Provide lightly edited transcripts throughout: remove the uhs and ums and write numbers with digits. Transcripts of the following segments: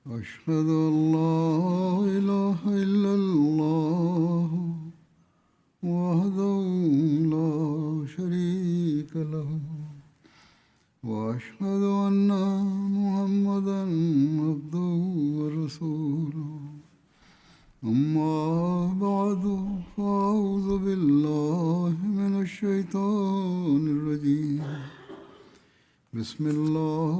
أشهد أن لا إله إلا الله وحده لا شريك له وأشهد أن محمدا عبده ورسوله أما بعد فأعوذ بالله من الشيطان الرجيم بسم الله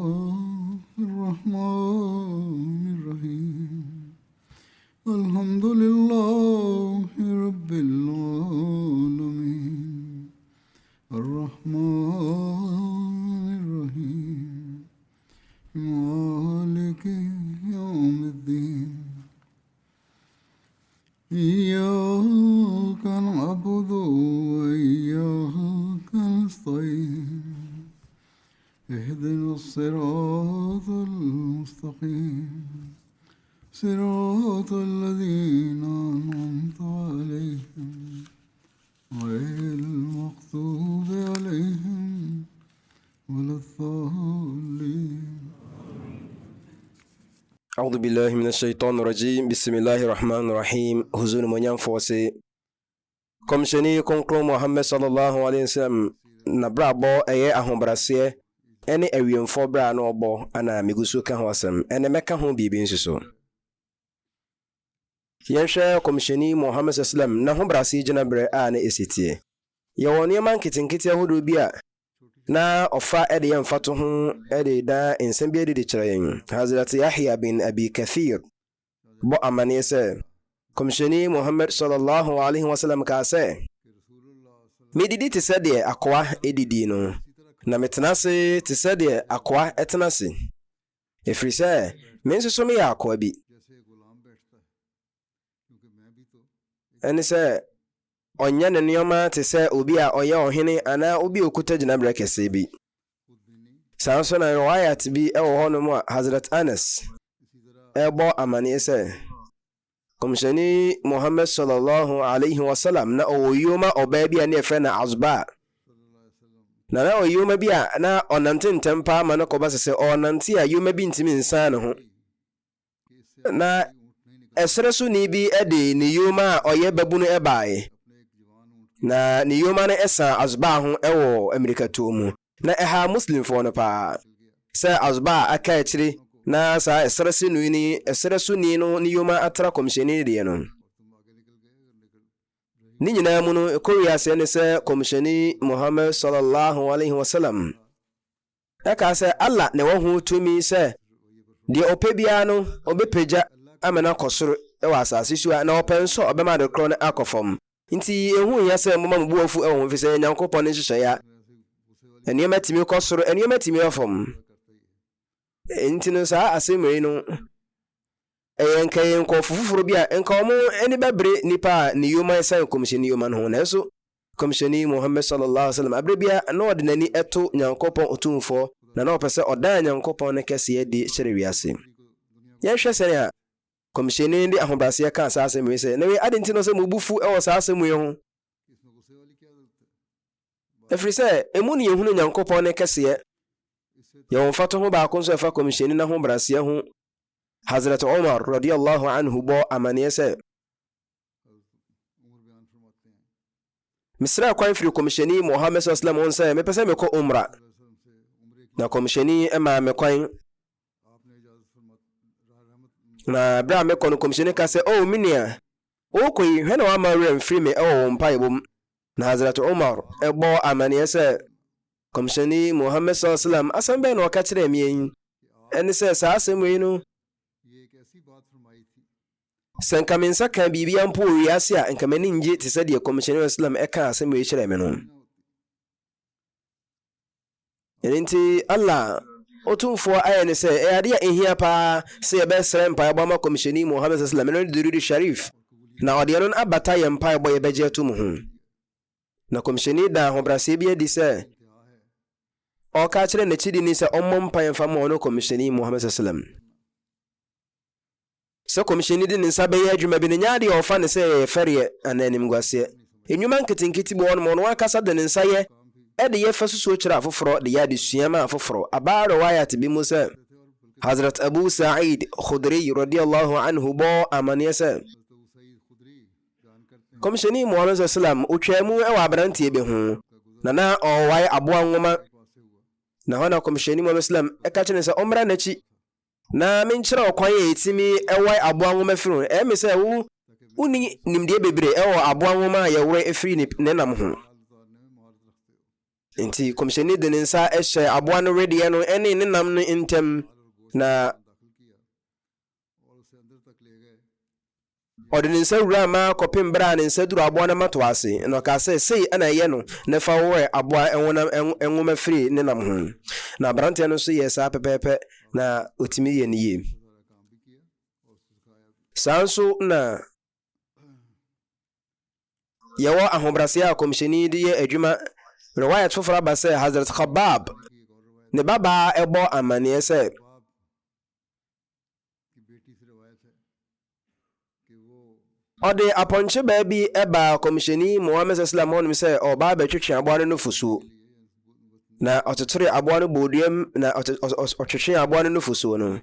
الرحمن الرحيم الحمد لله رب العالمين الرحمن الرحيم مالك يوم الدين إياك نعبد وإياك نستعين اهدنا الصراط المستقيم صراط الذين أنعمت عليهم غير المغضوب عليهم ولا الضالين. أعوذ بالله من الشيطان الرجيم بسم الله الرحمن الرحيم هزون منيان فوسي كمشني كونكرو محمد صلى الله عليه وسلم نبرا بو أيه أهم براسيه أني أويم فوبرا نوبو أنا ميغوسو كان واسم أنا مكان هم بيبين سوسو ينشا كمشني محمد صلى الله عليه وسلم نهم براسي جنبري أنا إسيتي يواني من كتنكتي هدو بيا na ofa ede yamfato ho ede da ensem bi ede de kyerɛn Hazrat Yahya bin Abi Kathir bo amane sɛ komsheni Muhammad sallallahu alaihi wasallam ka sɛ medidi te sɛ de akoa edidi no na metena se te sɛ de akoa etena se efiri sɛ menso so me yɛ akoa bi ɛne sɛ onye ne nneɔma te sɛ obi a ɔyɛ ɔhene anaa obi okuta gyinabere kɛse bi. Saa nso na riwayat bi ɛwɔ hɔnom a Hazrat Anas ɛbɔ amaneɛ sɛ komshani Muhammad sallallahu alaihi wasallam na ɔwɔ yoma ɔbaa bi a ne ɛfrɛ na Azba. Na ɔyoma bi a na ɔnante ntɛm paa ma no kɔba sɛ ɔnante a yoma bi ntimi nsan ne ho. Na ɛsrɛ so ni bi ɛde ne yoma a ɔyɛ babu no ɛbaeɛ. Na ne yoma no esa Azba ho ɛwɔ Amerikatuo mu na ɛha Muslim fo no pa sɛ Azba aka akyire na sa ɛsrɛ so ni no ne yoma atra komsheni de no ni nyina mu no koria sɛ ne sɛ komsheni Muhammad sallallahu alaihi wasallam aka sɛ Allah ne wo tumi sɛ de opebia no obepagya amena kɔsoro ɛwɔ asase so na ɔpɛnso ɔbɛma de kro no akɔfam. Nti ehu ya sɛ mama mbuafu ɛwɔ mfi sɛ Nyankopɔn ne hyehyɛ ya eniema timi kɔsoro eniema timi afam. Nti no saa asɛmri no ɛyɛ nkɔfo foforo bi a nka ɔmo ani bɛbre nipa a ne yoma ɛsan komhyɛni yoma no ho na ɛso komhyɛni Muhammad sallallahu alaihi wasallam abre bia na ɔde n'ani ɛto Nyankopɔn otumfo na ɔpɛ sɛ ɔdan Nyankopɔn ne kɛseɛ di hyere wiase. Yɛhwɛ sɛ a komsheni ndi ahobrase ka asase mu sɛ na we adenti no sɛ mubufu ɛwɔ saase mu ho efiri sɛ emu ne yehunu Nyankopɔn ne kɛseɛ yɛwɔ mfato ho baako nso ɛfa komsheni na ho brase ho Hazrat Umar radiyallahu anhu bo amane sɛ misra kwan firi komsheni Muhammad sallallahu alaihi wasallam sɛ mepɛ sɛ mekɔ umra na komsheni ɛma me kwan na bra me kono komsheni ka sɛ o minia o koyi hwe na wa ma rem free me ɛwɔ mpa yebom na Hazrat Umar ɛbɔ amane sɛ komsheni Muhammad sallallahu alaihi wasallam asɛm bɛ na ɔka kyerɛ me yin ɛne sɛ saa asɛm yi no sɛ nka me nsa ka biribi ampo wiase a nka m'ani ngye te sɛ deɛ komsheni Islam ɛka asɛm yi kyerɛ me no ɛnti Allah otumfo ayene se ade a ehia pa se yebesre mpa yebama komisheni Muhammad sallallahu alaihi wasallam no sharif na ode no abata ye mpa yebo yebeje atum ho na komisheni da ho brase bi adi se o ka kire na chidi ni se ommo mpa yemfa mo no komisheni Muhammad sallallahu alaihi wasallam se komisheni di nsa be ye adwuma bi ne nyaade o fa ne se fere ananim gwase enwuma nketinketi bo no no akasa de nsa ye ede ye fa susu kira afoforo de ya de suama afoforo abaro wayat bi mu se Hazrat Abu Sa'id Khudri radiyallahu anhu bo amane se komsheni Muhammad sallam otwamu e wa abrante be ho na owai aboa nwoma na hona komsheni Muhammad sallam e ka chene se omra na chi na menkyere okwan ye etimi e wai aboa nwoma firi e me se wo uni nimde bebre e wo aboa nwoma ye wore efiri ne nam ho enti komsheni de nsa e hye aboa no redi no ene ne nam no intem na odin nsa wura ma kopim bra ne nsa duru aboa na mato ase no ka sei ana ye no ne fa wo aboa enwoma firi ne nam ho na brante no so ye sa pepepe na otimi ye niye sanso na yawo ahobrase a komsheni de ye adwuma riwayat fofora ba se Hazrat Khabbab ne baba ebo amane se ode aponche ba bi eba komsheni Muhammad sallallahu alaihi wasallam se oba ba twetwe aboa no fusu na ototre aboa no bodiem na otwetwe aboa no fusu no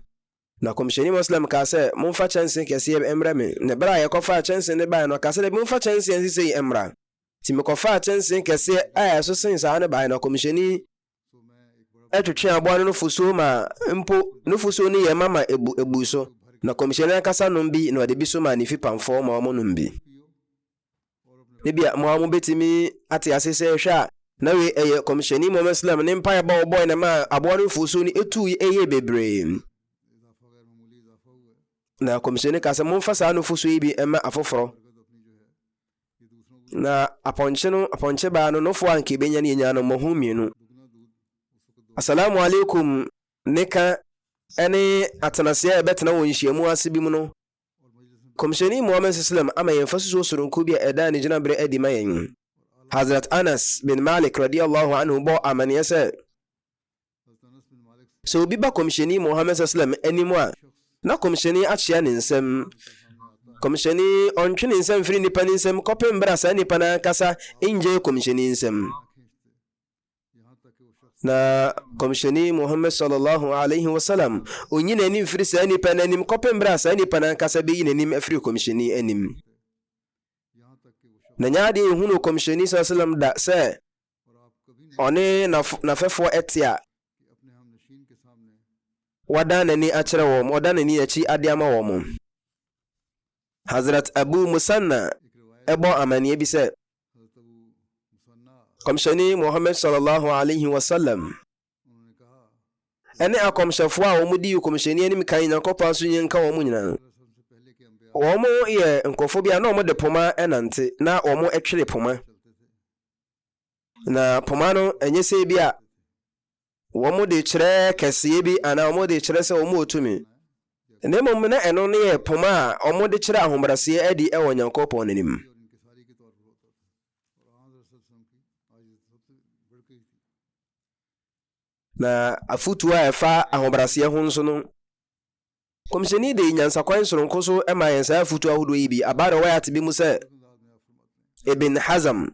na komsheni Muslim ka se mumfa chance kese emra me ne bra ye kofa chance ne ba no ka se mumfa chance nsisi emra ti me kofa chance kese aya so sensa ne ba na komsheni etwetwe aboa no fusu ma mpo no fusu ni ye mama ebu so na komsheni akasa no bi na de bi so ma ni fi pamfo ma omo no bi bia mo amu betimi ate asese hwa na we eye komsheni Muhammad sallam ne mpa ba boy na ma aboa no fusu ni etu eye bebre na komsheni kasa mo mfasa no fusu ibi ema afoforo na aponche ba no fo anke benya ne nya no mo hu mienu assalamu alaikum neka ene atanase ebetena won hyiamu asibi mu no komsheni Muhammad sallam ama yemfasu so soronko bi eda ne gina bre adi mayen Hazrat Anas bin Malik radiyallahu anhu bo amane se so bi ba komsheni Muhammad sallam animu a na komsheni achia ne nsem komsheni ontwe ne nsem firi nipa ne nsem kopem bra sa nipa na kasa inje komsheni nsem na komsheni Muhammad sallallahu alaihi wasallam onyina ni firi sa nipa na nim kopem bra sa nipa na kasa be yin nim afiri komsheni anim na nyaade hunu komsheni sallallahu alaihi wasallam da se one na fefo etia wadana ni achire wo wadana ni achi adiama wo Hazrat Abu Musanna ebo amaniye bi se komsheni Muhammad sallallahu alaihi wasallam ene akomshefo a omudi komsheni ani mikan nyakopa so nyenka wo nyina wo ye nkofo bia na de poma enante na wo etwere poma na poma no enye se bia wo de kire kese bi ana wo de kire se wo otumi ne mom na eno ne ye poma a wo de kire ahombrase adi e wo nyakopa onanim na afutu a efa ahobrase ho nso no komsheni de nyansa kwan soronko so ema yensa afutu ahodo yi bi abara wayat bi mu se Ibn Hazm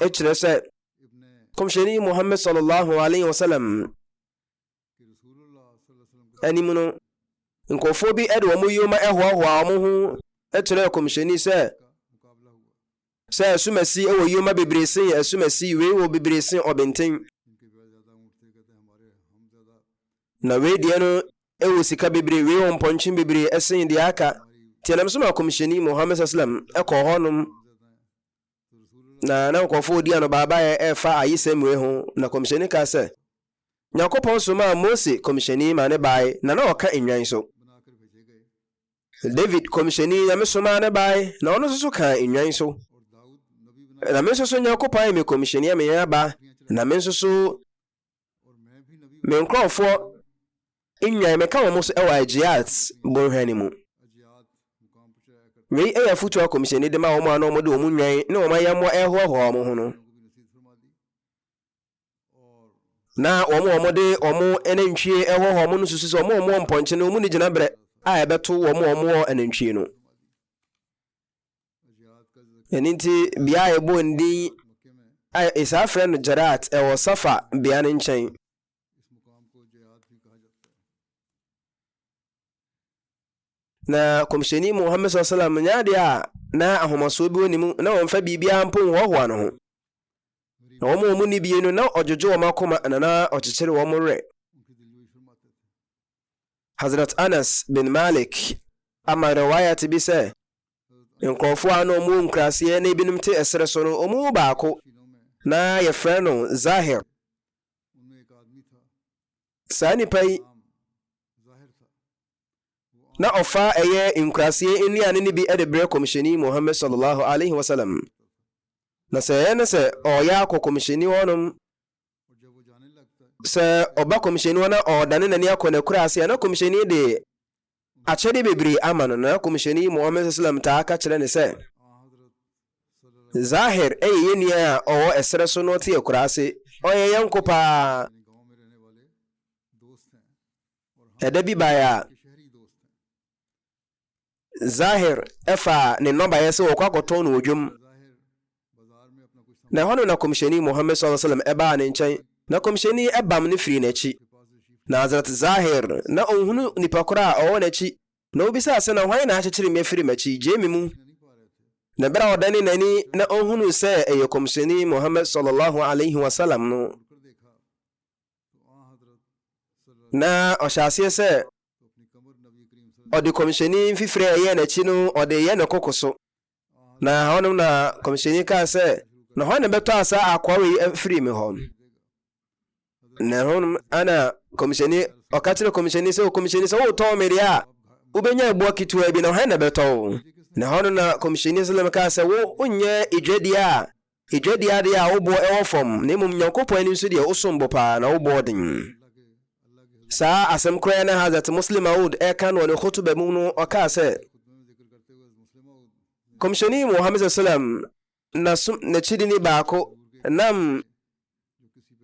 echire se komsheni Muhammad sallallahu alaihi wasallam animuno nkofo bi ede wo yoma ehoahoa mo ho echire komsheni se asumasi ewo yoma bebrese asumasi we wo bebrese obenten na we die no ewo sika bebre we won ponchin bebre esen de aka tianam so ma komsheni Muhammad sallam eko honum na nkofo di ano baba e fa ayisem we ho na komsheni ka se nyakopon so ma Mose komsheni ma ne bai na oka enwan so David komsheni ya mesoma ne bai na ono so ka enwan so na menso so nyakopon me komsheni me ya ba na menso so me nkofo inyan meka wo so ewa ajiat bonhani mu we eya futu akomsheni de ma wo ma no mo de wo nwan ne wo ma ya mo ehoho mo ho no na wo de omo enantwie ehoho mo no susu so mo mponche no mu ni gina bre a ebeto wo enantwie no eninti bia ebo ndi a isa friend Jarat ewo Safa bia ne nchen na komisheni Muhammad sallallahu alaihi wasallam nyaade a na ahomaso bi onimu na wonfa bibia mpo hohoa no ho na wɔn ni bi no na ɔdwodwo wɔn akoma na ɔkyekyere wɔn re. Hazrat Anas bin Malik ama riwayat bi sɛ nkurɔfoɔ a na ɔmo nkraseɛ na ebinom te ɛsere so no ɔmo baako na yɛfrɛ no Zahir. Saa nipa yi na ɔfa ɛyɛ nkraseɛ nnuane no bi de brɛ komisheni Muhammad sallallahu alaihi wasallam. Na sɛ ɛyɛ ne sɛ ɔyɛ akɔ komisheni hɔnom sɛ ɔba komisheni hɔ na ɔdane n'ani akɔ n'akura ase a na komisheni de akyɛde bebree ama no na komisheni Muhammad sallam taa ka kyerɛ ne sɛ Zahir ɛyɛ yɛnua a ɔwɔ ɛsrɛ so no te akura ase ɔyɛ yɛnko paa. Ɛda bi baya Zahir ɛfa ne nɔbaeɛ sɛ wɔkɔ akɔtɔn no odwom na hɔno na komisheni Muhammad sallallahu alaihi wasallam ɛbaa ne nkyɛn na komisheni ɛbam ne firi n'akyi na Hazrat Zahir na ɔhunu nipa koro a ɔwɔ n'akyi na obisa sɛ na hwan na akyekyere me firi m'akyi gye me mu na bere a ɔdane n'ani na ɔhunu sɛ ɛyɛ komisheni Muhammad sallallahu alaihi wasallam no na ɔhyɛ aseɛ sɛ ɔde komisheni mfifiri a ɛyɛ n'akyi no ɔde yɛ ne koko so na hɔnom na komisheni kaa sɛ na hɔn na bɛtɔ asa akwawe afiri me hɔ na hɔnom ana komisheni ɔkakyere komisheni sɛ wotɔn me deɛ a wobɛnya aboa ketewa bi na hɔn na bɛtɔ na hɔnom na komisheni sallam kaa sɛ wonyɛ edwadiɛ a deɛ a woboɔ ɛwɔ fam na mmom Nyankopɔn ani nso deɛ wosombo paa na woboɔ den. Saa asɛm koraa na Hazrat Muslim Maud ɛka no ne khutuba mu no ɔkaa sɛ komisheni Muhammad sallam na kyidi ni baako nam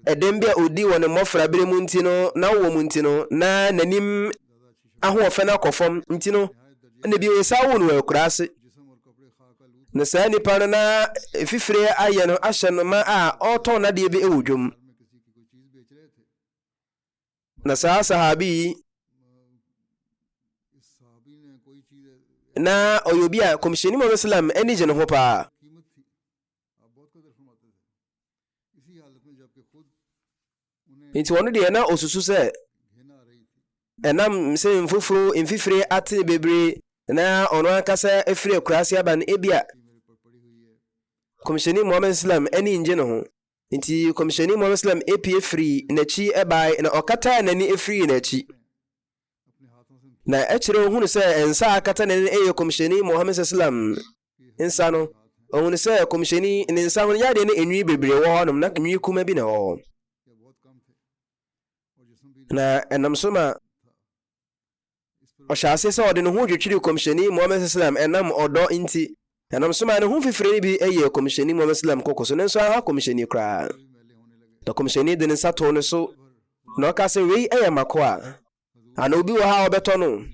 ɛdɛm bi a odi wɔ ne mmɔfra bere mu nti no na wɔ mu nti no na n'anim ahoɔfɛ no akɔfam nti no na bi saa wo no wɔ akura ase na saa nipa no na fifire ayɛ no ahyɛ no ma a ɔtɔn nadeɛ bi ɛwɔ dwom na saa sahabi na ɔyɛ obi a komisheni Muhammad sallam ɛni gye ne ho paa nti wɔno deɛ na osusu sɛ ɛnam sɛ mfifire ate bebree na ɔno ankasa afiri akurase aba no ebia komisheni Muhammad sallam ɛni ngye ne ho nti komisheni Muhammad sallam epie firi n'akyi ɛbae na ɔkata n'ani efiri n'akyi na ɛkyerɛ ohunu sɛ nsa akata n'ani ɛyɛ komisheni Muhammad sallam nsa no ohunu sɛ komisheni ne nsa ho yade ne enwi bebree wɔ hɔ nom na enwi kuma bi na hɔ na ɛnam so ma ɔhyɛ ase sɛ ɔde ne ho dwetwiri komisheni Muhammad sallam ɛnam ɔdɔ nti ɛnam so ma ne ho fifire bi ɛyɛ komisheni Muhammad sallam koko so ne nso aha komisheni koraa na komisheni de ne nsa to ne so na ɔka sɛ wei ɛyɛ mako a ana obi wɔ ha ɔbɛtɔ no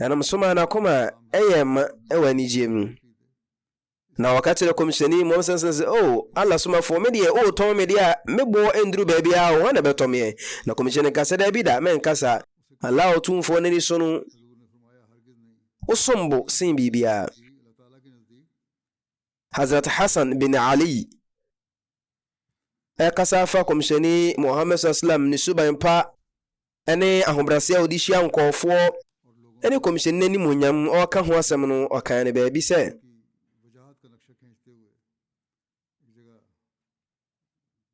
ɛnam so ma na koma ɛyɛ ma ɛwɔ anigye mu na wɔka kyerɛ komisheni Muhammad sallam sɛ oh Allah somafo me deɛ tɔn me deɛ a mebɔ enduru baabi a wɔn na bɛtɔ me na komisheni ka sɛ da bi da menkasa Allah otumfo n'ani so no osombo sin bibia. Hazrat Hassan bin Ali ɛkasa fa komisheni Muhammad sallam ne suban pa ɛne ahobrɛse a odi hyia nkɔɔfoɔ ɛne komisheni n'anim onyam ɔka ho asɛm no ɔka ne baabi sɛ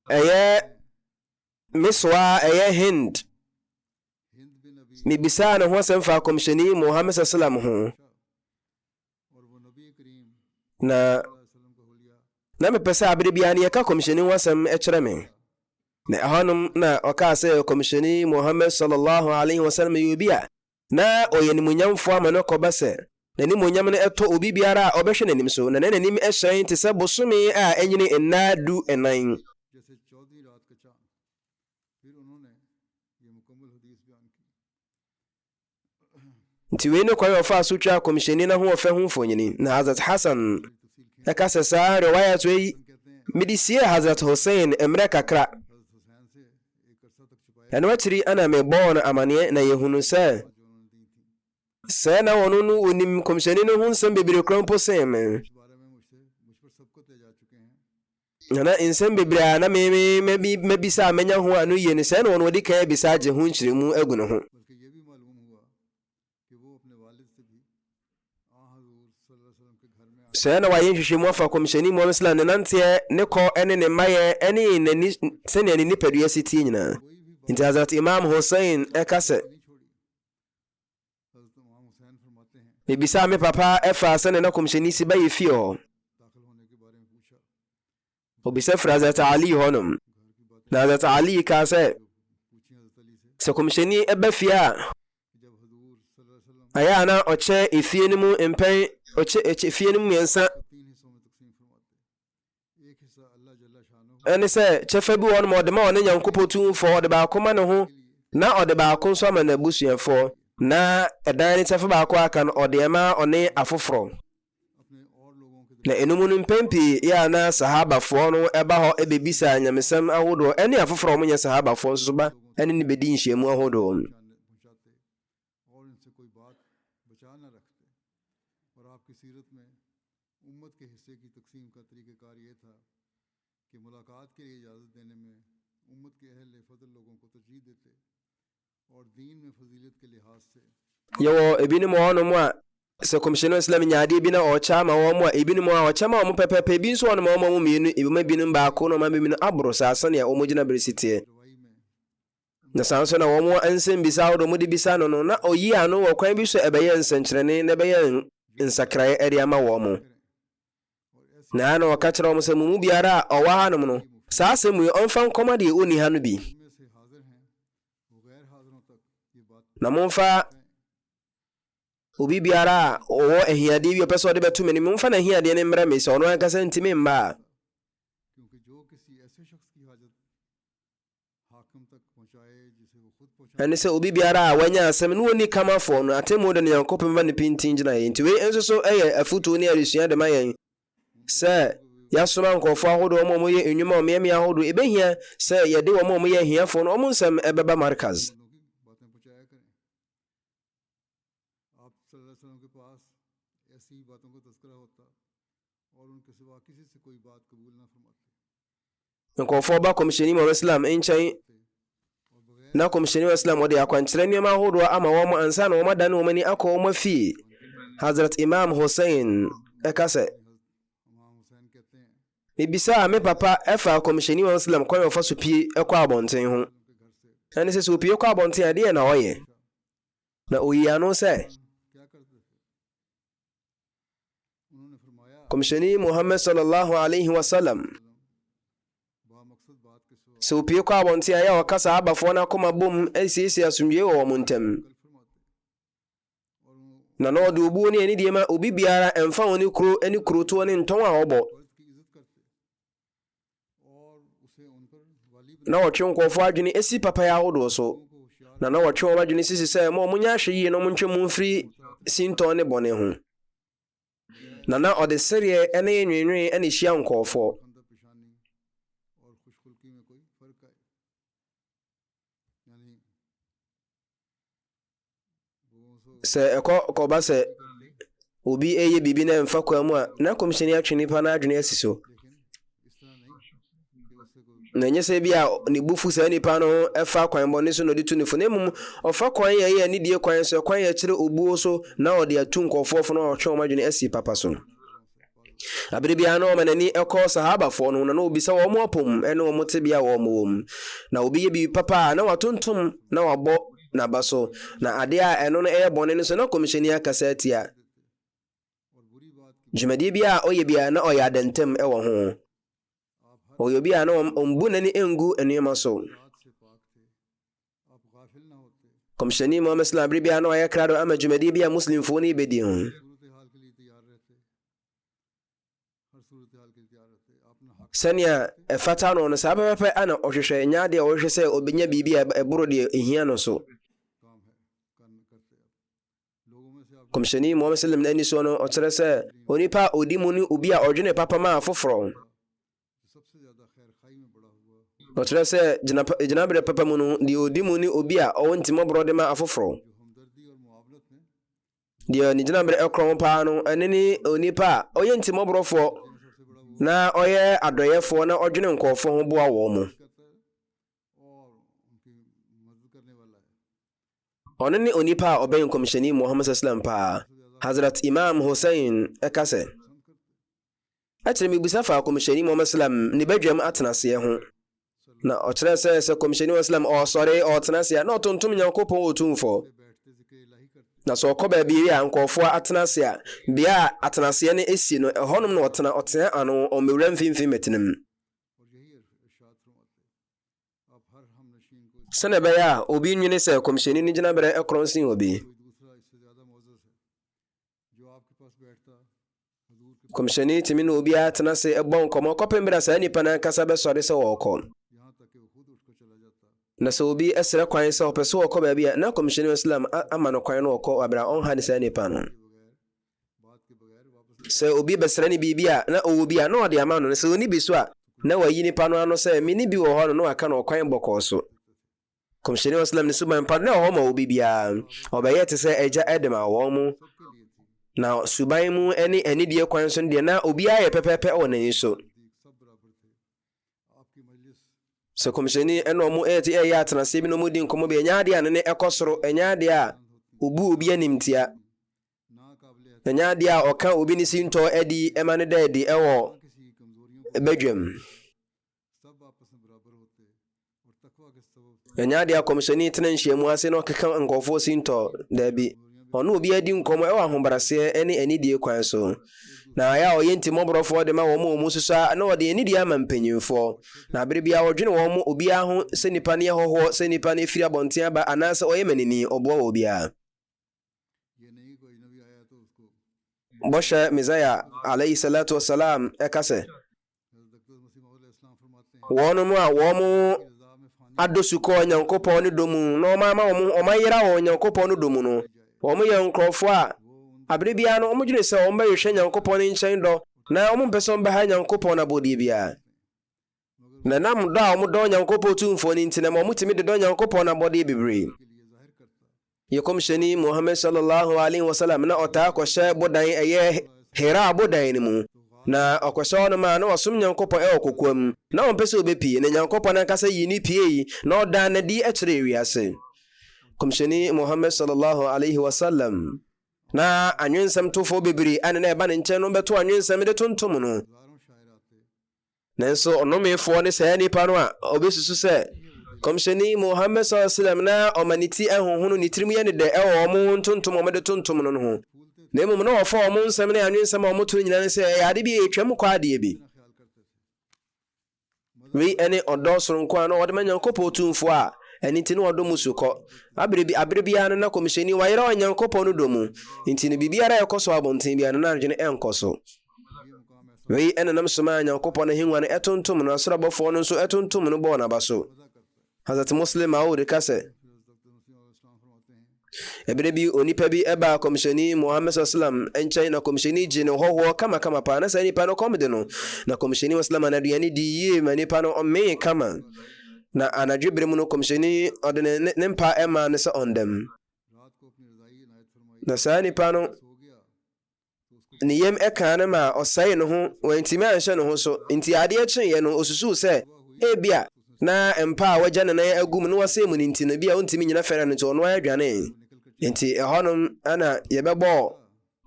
ɛyɛ miswa ɛyɛ Hind mibisa ne ho asɛm fa komisheni Muhammad sallam ho na mepɛ sɛ abere bia ne yɛka komisheni ho asɛm ɛkyerɛ me na ɛhɔnom na ɔkaa sɛ komisheni Muhammad sallallahu alaihi wasallam yɛ obi a na ɔyɛ nimonyamfoɔ ama no kɔba sɛ n'animonyam no ɛtɔ obi biara a ɔbɛhwɛ n'anim so na n'anim ɛhyerɛn te sɛ bosome a ɛnyini nna du ɛnan nti wei ne kwan ɔfa so twa komisheni na ho ɔfɛ ho mfonyini na Hazrat Hassan ɛka sɛ saa riwayat yi mede sie Hazrat Hussein mmerɛ kakra ɛno akyiri ana mebɔɔ no amanneɛ na yɛhunu sɛ sɛ na wɔno no onim komhyɛni no ho nsɛm bebree kora mpo sen me इस बारे में मुझ पर सबको ले जा चुके हैं na nsɛm bebree a na mabisa a manya ho a no yie no sɛ na wɔno wɔde kan abisa agye ho nkyerɛmu agu ne ho बल्कि ये भी मालूम हुआ कि वो अपने वालिद से भी आ हजूर सल्लल्लाहु अलैहि वसल्लम के घर में sɛ na wayɛ nhwehwɛmu afa kɔmhyɛni Muhammad sallam ne nanteɛ ne kɔ ne ne mmayɛ ne n'ani sɛnea ne nipadua si tie nyinaa nti Hazrat Imam Hussein ɛka sɛ नहीं छोड़ी हजरत इमाम हुसैन फरमाते हैं mebisa me papa ɛfa sɛne na kɔmhyɛni si bɛyɛ fie hɔ दाखिल होने के बारे में पूछा obisa firi Hazrat Ali hɔnom घर की बात na Hazrat Ali kaa sɛ पूछी हजरत अली से sɛ kɔmhyɛni ɛba fie a कि जब हजूर सल्लल्लाहु अलैहि वसल्लम ayɛ a na ɔkyɛ efie no mu mpɛn ɔkyɛ efie no mu mmiɛnsa तीन हिस्सों में तकसीम फरमाते एक हिस्सा अल्लाह जल्ला शानो ɛne sɛ kyɛfa bi wɔ no ma ɔde ma ɔne Nyankopɔn tumfoɔ ɔde baako ma ne ho na ɔde baako nso ama n'abusuafoɔ na ɛdan ne kyɛfa baako aka no ɔde ɛma ɔne afoforɔ अपने और लोगों के na enum no mpɛn pii yɛ a na sahabafoɔ no ɛba hɔ ɛbɛbisa nyamesɛm ahodoɔ ɛne afoforɔ a ɔmo nyɛ sahabafoɔ nso so ba ɛne ne bɛdi nhyiamu ahodoɔ पहुंचाते और इनसे कोई बात बचा न रखते और आपकी सीरत में उम्मत के हिस्से की तकसीम का तरीक़ाकार ये था कि मुलाकात के लिए इजाज़त देने में उम्मत के अहल फजल लोगों को तरजीह देते और दीन में फजीलत के लिहाज से yɛwɔ ebinom hɔnom a sɛ kɔmhyɛni Islam nyaadeɛ bi na ɔkyɛ ama wɔn a ebinom a ɔkyɛ ma wɔn pɛpɛpɛ ebi nso wɔn ma wɔn mu mmienu ebi ma binom baako na wɔn binom aboro saa sɛnea wɔn gyina bere si teɛ रवाई में na saa nso na wɔn nsɛm bisa ahodoɔ wɔde bisa no no na oyi ano wɔ kwan bi so ɛbɛyɛ nsɛnkyerɛnne na ɛbɛyɛ nsakraeɛ ɛde ama wɔn mo करें और ऐसी na na ɔka kyerɛ wɔn sɛ mo mu biara a ɔwɔ hanom no saa asɛm yi ɔmfa nkɔma deɛ ɔnni ha no bi में से हाजिर हैं वो गैर हाजिरों तक ये बात na momfa obi biara a ɔwɔ ahiadeɛ bi ɔpɛ sɛ ɔde bɛto me no momfa no ahiadeɛ no mmrɛ me sɛ ɔno ankasa ntimi mma a क्योंकि जो किसी ऐसे शख्स की हाजत हाकिम तक पहुंचाए जिसे वो खुद पहुंचा ɛne sɛ obi biara a wanya asɛm ne wɔnni kamafoɔ no atemmu de ne Nyankopɔn ba ne pintin gyina yɛn nti wei nso so ɛyɛ afotuo ne adesua de ma yɛn sɛ yɛasoma nkɔɔfoɔ ahodoɔ ɔma ɔmɔyɛ nnwuma a ɔmeɛmea ahodoɔ ɛbɛhia sɛ yɛde wɔn a ɔmɔyɛ ahiafoɔ no ɔmo nsɛm ɛbɛba markaz वालों की बातें पहुंचाया करें आप सल्लल्लाहु अलैहि वसल्लम के पास ऐसी ही बातों का तज़किरा होता और उनके सिवा किसी से कोई बात कबूल ना फरमाते nkɔɔfoɔ ba kɔmhyɛni Muhammad Islam nkyɛn और बगैर na kɔmhyɛni Islam ɔde akwankyerɛ nneɛma ahodoɔ ama wɔn ansa na wɔn adane wɔn ani akɔ wɔn afie Hazrat Imam Hussein ɛka sɛ इमाम हुसैन कहते हैं mebisa a me papa ɛfa kɔmhyɛni Muhammad Islam kwan a ɔfa so pie ɛkɔ abɔnten ho उनके घर से ɛne sɛ sɛ opie kɔ abɔnten a deɛ na ɔyɛ na oyi ano sɛ क्या करते थे उन्होंने फरमाया kɔmhyɛni Muhammad sallallahu alaihi wasallam बामकसद बात के सिवा sɛ opie kɔ abɔnten a yɛ a ɔka sahabafoɔ no akoma bom asiesie asomdwoe wɔ wɔn ntam कल फरमाते और वो na na ɔde obuo ne anidie ma obi biara ɛmfa wɔn ne kurotoɔ ne ntɔn a ɔbɔ वर्द की इज्जत करते और उसे उन पर वाली na wɔtwe nkɔɔfoɔ adwene esi papaya ahodoɔ so को होशियार na wɔtwe wɔn adwene sisi sɛ ma ɔmo nyɛ ahwɛ yie na ɔmo ntwe mu mfiri sintɔn ne bɔne ho na ɔde sereɛ ne nwenwen ne hyia nkɔɔfoɔ खंदा पेशानी और खुशखुल्की में कोई फर्क आए यानी वो sɛ kɔba sɛ obi ɛyɛ biribi na ɛmfa kwan mu a na kɔmhyɛni atwe nipa no adwene asi so लेकिन इस तरह नहीं कि उससे कोई na ɛnyɛ sɛ bi a ne bufu saa nipa no ɛfa kwan bɔne so na ɔde tu ne fo na mmom ɔfa kwan yɛ ne die kwan so kwan yɛ kyerɛ obuo so na ɔde atu nkɔɔfoɔ fo na ɔtwe wɔn adwene asi papa so abere biara na ɔma n'ani ɛkɔ sahabafoɔ no na na obisa wɔn mo apom ɛne wɔn te bia wɔn wɔ mu na obi yɛ biribi papa a na watontom na wabɔ n'aba so na adeɛ a ɛno no ɛyɛ bɔne no so na kɔmhyɛni akasa atia और बुरी बात की dwumadie bi a ɔyɛ biara na ɔyɛ adantam ɛwɔ ho आप हर ɔyɛ obi a na ɔmbu n'ani ngu nneɛma so बात से पाक थे आप गाफिल ना होते kɔmhyɛni Muhammad sallallahu abere biara na ɔyɛ krado ama dwumadie bi a muslimfoɔ no bɛdi ho सूरत हाल के लिए तैयार रहते हर सूरत हाल के लिए तैयार रहते अपना हक sɛnea ɛfata no no saa pɛpɛpɛ ana ɔhwehwɛ nya deɛ ɔhwehwɛ sɛ ɔbɛnya biribi a ɛboro deɛ ɛhia no so काम है करते अब लोगों में से आप kɔmhyɛni Muhammad sallam n'ani so no ɔkyerɛ sɛ onipa a ɔdi mu ne obi a ɔdwene papa ma afoforɔ सबसे ज्यादा खैर खाई में बड़ा हुआ ɔkyerɛ sɛ gyinaberɛ papa mu no deɛ ɔdi mu ne obi a ɔwɔ ntimɔborɔ de ma afoforɔ जो हमदर्दी और मुआवनत में deɛ ne gyina bere ɛkorɔn paa no ɛne ne onipa a ɔyɛ ntimɔborɔfoɔ na ɔyɛ adɔyɛfoɔ na ɔdwene nkɔɔfoɔ ho boa wɔn mu. ɔno ne onipa a ɔbɛn kɔmhyɛni Muhammad sallam paa. Hazrat Imam Hussein ɛka sɛ ɛkyerɛ mebisa fa kɔmhyɛni Muhammad sallam ne badwam atenaseɛ ho, na ɔkyerɛ sɛ kɔmhyɛni Muhammad sallam ɔsɔre ɔtenaseɛ na ɔtontom Nyankopɔn Otumfoɔ, na sɛ ɔkɔ baabi a nkɔɔfoɔ atenase a bea a atenaseɛ no esi no ɛhɔnom na ɔtena ano ɔmmɛwura mfimfini mɛtenam, sɛnɛ ɛbɛyɛ a obi nwene sɛ kɔmhyɛni no gyina berɛ ɛkorɔn sen obi. Kɔmhyɛni tumi na obiara tena se ɛbɔ nkɔmmɔ kɔpem berɛ saa nnipa no ankasa bɛsɔre sɛ wɔrekɔ. Na sɛ obi ɛsrɛ kwan sɛ ɔpɛ sɛ wɔkɔ baabi a na kɔmhyɛni Islam ama no kwan no wɔkɔ abrɛ ɔnha ne saa nnipa no. Sɛ obi bɛsrɛ ne biribi a na ɔwɔ bi a na ɔde ama no, sɛ ɔni bi so a na wayi nnipa no ano sɛ meni bi wɔ hɔ no na waka no ɔkwan bɔkɔɔ so. Kɔmhyɛni Islam ne suban mpa na ɔhɔ ma obi biara ɔbɛyɛ te sɛ agya ɛde ma wɔn mu, na suban mu ne anidie kwan so deɛ na obiara yɛ pɛpɛɛpɛ wɔ n'ani so. Sɛ kɔmhyɛni ɛna ɔmo ɛyɛ atenaseɛ bi na ɔmo di nkɔmmɔ bi ɛnyɛ adeɛ a ne ɛkɔ soro, ɛnyɛ adeɛ a obu obi animtia, ɛnyɛ adeɛ a ɔka obi ne si ntɔ adi ɛma ne da adi ɛwɔ badwam, ɛnyɛ adeɛ a kɔmhyɛni tena nhyiamu ase na ɔkeka nkɔɔfoɔ si ntɔ daabi. ɔno obi adi nkɔmmɔ ɛwɔ ahobraseɛ ne anidie kwan so, na ayɛ a ɔyɛ ntimɔborɔfoɔ de ma wɔn mu susu na ɔde anidie ama mpanyimfoɔ, na abere bia ɔdwene wɔn mu obiara ho sɛ nipa ne yɛhɔhoɔ, sɛ nipa ne firi abɔnten aba anaasɛ ɔyɛ manini ɔboa wɔ obiara. Bɔhyɛ Mesaya alayhi salatu wasalam ɛka sɛ wɔnom a wɔn adɔ sukɔ Nyankopɔn no dɔ mu na ɔmayera wɔ Nyankopɔn no dɔ mu no, wɔn yɛ nkurɔfoɔ a abere biara no wɔn dwene sɛ wɔn bɛhwehwɛ Nyankopɔn ne nkyɛn dɔ, na wɔn mpɛ sɛ wɔn bɛha Nyankopɔn n'abɔdeɛ biara. Na nam dɔ a wɔn dɔ Nyankopɔn Otumfoɔ no nti na wɔn tumi de dɔ Nyankopɔn n'abɔdeɛ bebree. Yɛ kɔmhyɛni Muhammad sallallahu alaihi wasallam na ɔtaa kɔhyɛ bodan ɛyɛ Hira bodan no mu, na ɔkɔhyɛ hɔ ma na ɔsom Nyankopɔn ɛwɔ kokoa mu, na wɔn pɛ sɛ ɔbɛpie, na Nyankopɔn ankasa yi ne pie yi na ɔdan n'adi ɛkyerɛ wiase. Kɔmhyɛni Muhammad sallallahu alaihi wasallam na anwensɛm tofo bebree ane na ɛba ne nkyɛn no bɛto anwensɛm de tontom no, nanso ɔnomefoɔ ne saa nipa no a ɔbɛsusu sɛ kɔmhyɛni Muhammad sallallahu alaihi wasallam na ɔma ne ti ɛhohono ne tirim yɛ ne dɛ ɛwɔ ɔmo ntontom ɔmo de tontom no ho, na mmom na wɔfa ɔmo nsɛm ne anwensɛm a ɔmo to nyina ne sɛ ɛyɛ ade bi ɛtwam kɔ adeɛ bi. Wei ɛne ɔdɔ soronko a na ɔde ma Nyankopɔn Otumfoɔ a ɛne nti na ɔdɔ mu so kɔ abere biara no na kɔmhyɛni wayera Nyankopɔn no dɔ mu, nti no biribiara ɛkɔ so abɔnten biara no na adwene ɛnkɔ so. Wei ɛnenam soma a Nyankopɔn no ahengua no ɛtontom no, asorabɔfoɔ no nso ɛtontom no bɔɔ n'aba so. Hazrat Muslim Maud ka sɛ ɛberɛ bi onipa bi ɛbaa kɔmhyɛni Muhammad sallam nkyɛn, na kɔmhyɛni gye ne hɔhoɔ kamakama paa, na saa nipa no kɔmde no, na kɔmhyɛni sallam anaduane di yie ma nipa no ɔmee kama, na anadwo bere mu no kɔmhyɛni ɔde ne mpa ɛma ne sɛ ɔndam, na saa nipa no ne yam ɛkaa ne ma ɔsɛe ne ho, wɔntimi anhyɛ ne ho so, nti adeɛ kyeeɛ no osusuu sɛ ebia na mpa a wagya ne nan agum no wasɛ mu ne nti no bia ɔntimi nyina fɛrɛ no nti ɔno ayɛdwane. Nti ɛhɔnom ana yɛbɛbɔ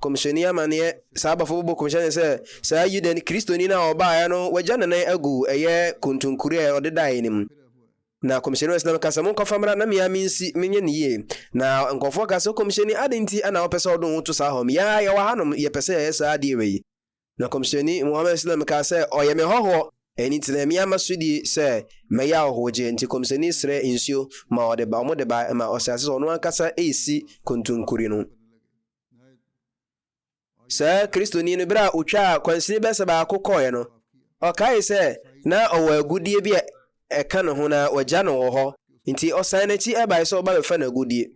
kɔmhyɛni amaneɛ, saa abafo bɔbɔ kɔmhyɛni sɛ saa Yuda Kristoni no a ɔbaeɛ no wagya ne nan agu ɛyɛ kontonkuri a ɔde daeɛ no mu, na kɔmhyɛni Islam ka sɛ monkɔfa mmra na mea mensi menyɛ ne yie, na nkɔfoɔ ka sɛ kɔmhyɛni ade nti ana wɔpɛ sɛ ɔde wo to saa hɔ m, yɛwɔ hanom yɛpɛ sɛ yɛyɛ saa adeɛ wei. Na kɔmhyɛni Muhammad Islam ka sɛ ɔyɛ me hɔhoɔ, ɛni nti na mea ma so di sɛ mɛyɛ ahɔhogye, nti kɔmhyɛni srɛ nsuo ma ɔde ba ɔmo de ba ma ɔsase sɛ ɔno ankasa ɛsi kontonkuri no. Saa Kristoni no berɛ a ɔtwa kwansini bɛsɛ baako kɔɔɛ no, ɔkae sɛ na ɔwɔ agudie bi a ɛka ne ho na wagya no wɔ hɔ, nti ɔsan n'akyi ɛbae sɛ ɔba bɛfa n'agudie.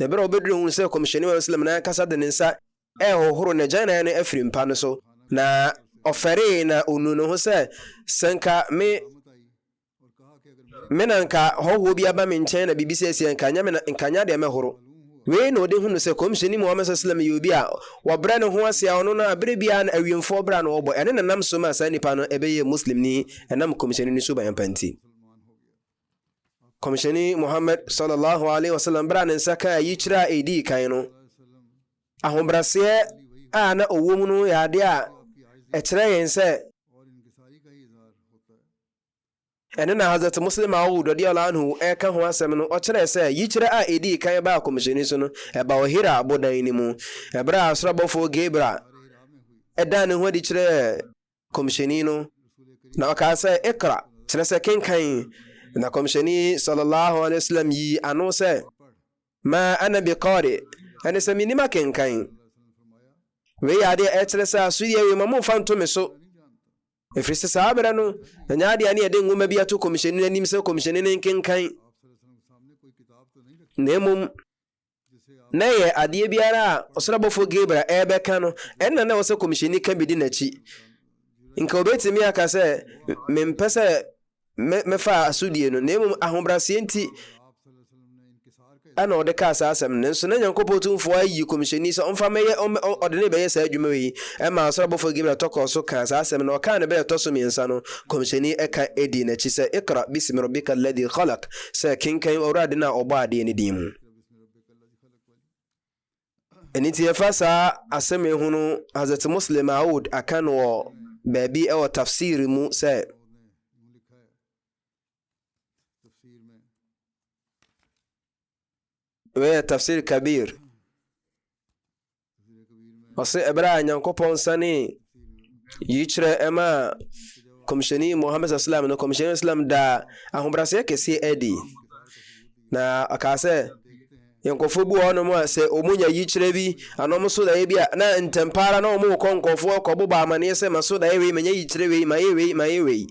Na berɛ a ɔbɛduru hu sɛ kɔmhyɛni wa Islam na ankasa de ne nsa ɛhohoro n'agyanan no afiri mpa no so, na ɔfɛree na ɔnu ne ho sɛ sɛnka me nanka hɔhoɔ bi aba me nkyɛn na biribi sɛ ɛsi nkanya deɛ mɛhoro, we no de hunu se komsheni Muhammad sallallahu alaihi wasallam yobi a wobre ne ho ase a ono no abre bia na awiemfo bra no obo ene nanam so ma sa nipa no ebeye muslim ni enam komsheni ni so ban panti komsheni Muhammad sallallahu alaihi wasallam bra ne nsaka yi kira edi kan no ahombrase a na owom no ya de a ekire yen se ene na Hazrat Muslim Maud radiyallahu anhu ka ho asem no o kire se yi kire a edi kan ba komsheni so no e ba ohira abodan ni mu e bra asrabofo gebra edan ne ho di kire komsheni no na ka se ikra kire se kenkan na komsheni sallallahu alaihi wasallam yi anu se ma ana biqari ana se minima kenkan we ya de kire se asuye we mamu fanto me so efrisi sahabra no nyaade ani ede nguma bi ato komisheni nanim se komisheni nenkenkan nemum na ye ade biara osrabofo gebra ebeka no enna na wose komisheni ka bidi nachi nka obetimi aka se mempese mefa asudie no nemum ahombrase nti ana ode ka asasem ne nso na nyankopotumfo ayi komisheni so onfa meye ode ne beye sa adwuma wi e ma asrabofo gebra tokoso ka asasem no ka ne be toso miensa no komisheni eka edi na chi se ikra bismi rabbika alladhi khalaq sa kinkan orade na obade ne dimu eniti yafasa aseme hunu Hazrat Muslim Maud akan wo baby e tafsir mu se we tafsir kabir wase ebra nyankopon sane yichre ema komisheni Muhammad sallallahu alaihi wasallam no komisheni islam da ahombrase kesi edi na akase yankofo bu ono mo se omunya yichre bi anom so da bia na ntempara na omu konkofo ko boba amane se maso da ewe menya yichre we mayewe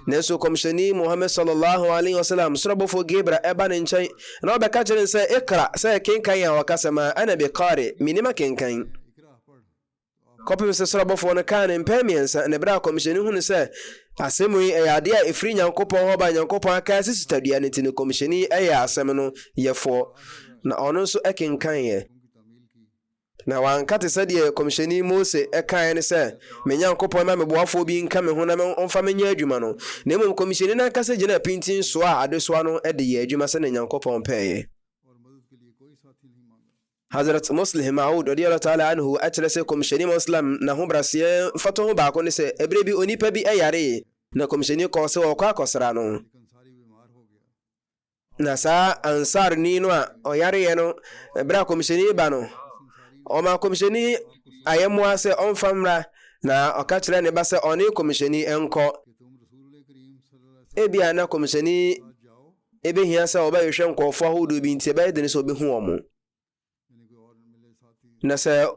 neso komisheni Muhammad sallallahu alaihi wasallam surabofo gebra eba ne nchen na obeka kire se ikra se kenkan ya wakasema ana bi qari minima kenkan kopi se surabofo ne kan empemiensa ne bra komisheni hunu se asemu eyade a efri nyankopon ho ba nyankopon aka sisitadua ne tini komisheni eya asem no yefo na ono so ekenkan ye na wankate sade komisheni Mose ekan ne se menyankopon ma meboafo bi nka me ho na onfa menya adwuma no na emom komisheni na kase gina pintin so a adeso no ede ye adwuma se ne nyankopon peye Hazrat Muslim Maud radiyallahu ta'ala anhu atrese komisheni Muslim na ho brase fato ho ba ko ne se ebre bi onipa bi eyare na komisheni ko se o kwa akosra no na sa ansar ni no a oyare ye no bra komisheni ba no o ma komisheni ayemu ase onfamra na okachire ne ba se oni komisheni enko ebia na komisheni ebe hia se oba yehwe nkofo ahodo bi ntie ba de ne so be hu omo na se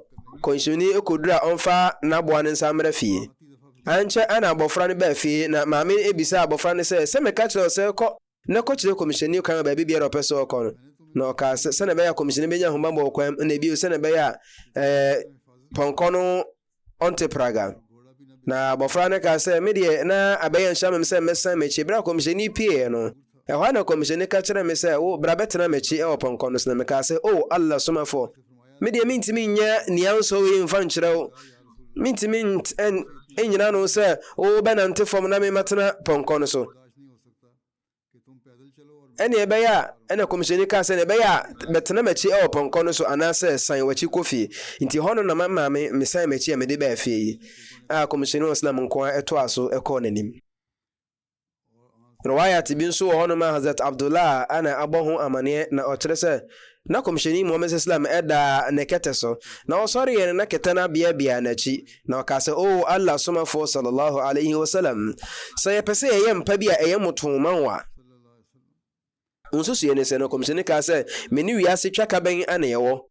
komisheni ekodura onfa na bo an nsamra fie anche ana abofra ne ba fie na maame ebisa abofra ne se me ka kire se ko na ko kire komisheni kan ba bi biara opeso ko no ka se ne ba ya komisheni benya homa bo kwam na bi se ne ba ya ponkono onte praga na abofra ne ka se me de na abayan shamem se mesa mechi bra komisheni pie no e ho na komisheni ka kire me se wo bra betena mechi e ponkono se me ka se oh Allah sumafo me de mintimi nya nianso we mfa nkyerɛw mintimi enyina no se o benante fom na me matena ponkono so ene ebeya ene komisheni ka se ne ebeya betena machi e ponkono so anase san wachi kofi nti hono na mama me san machi e me de ba fie a komisheni islam nko eto aso ekɔ nanim riwayat bin so hono ma Hazrat Abdullah ana abahu amane na okyere se na komisheni Muhammad sallallahu alaihi wasallam eda nekete so na osori yen na ketana bia na chi na okase oh Allah sumafo sallallahu alaihi wasallam sai pese yempa bia mutumanwa unsusu yen se no komisheni ka se meni wiase twaka ben ana yewo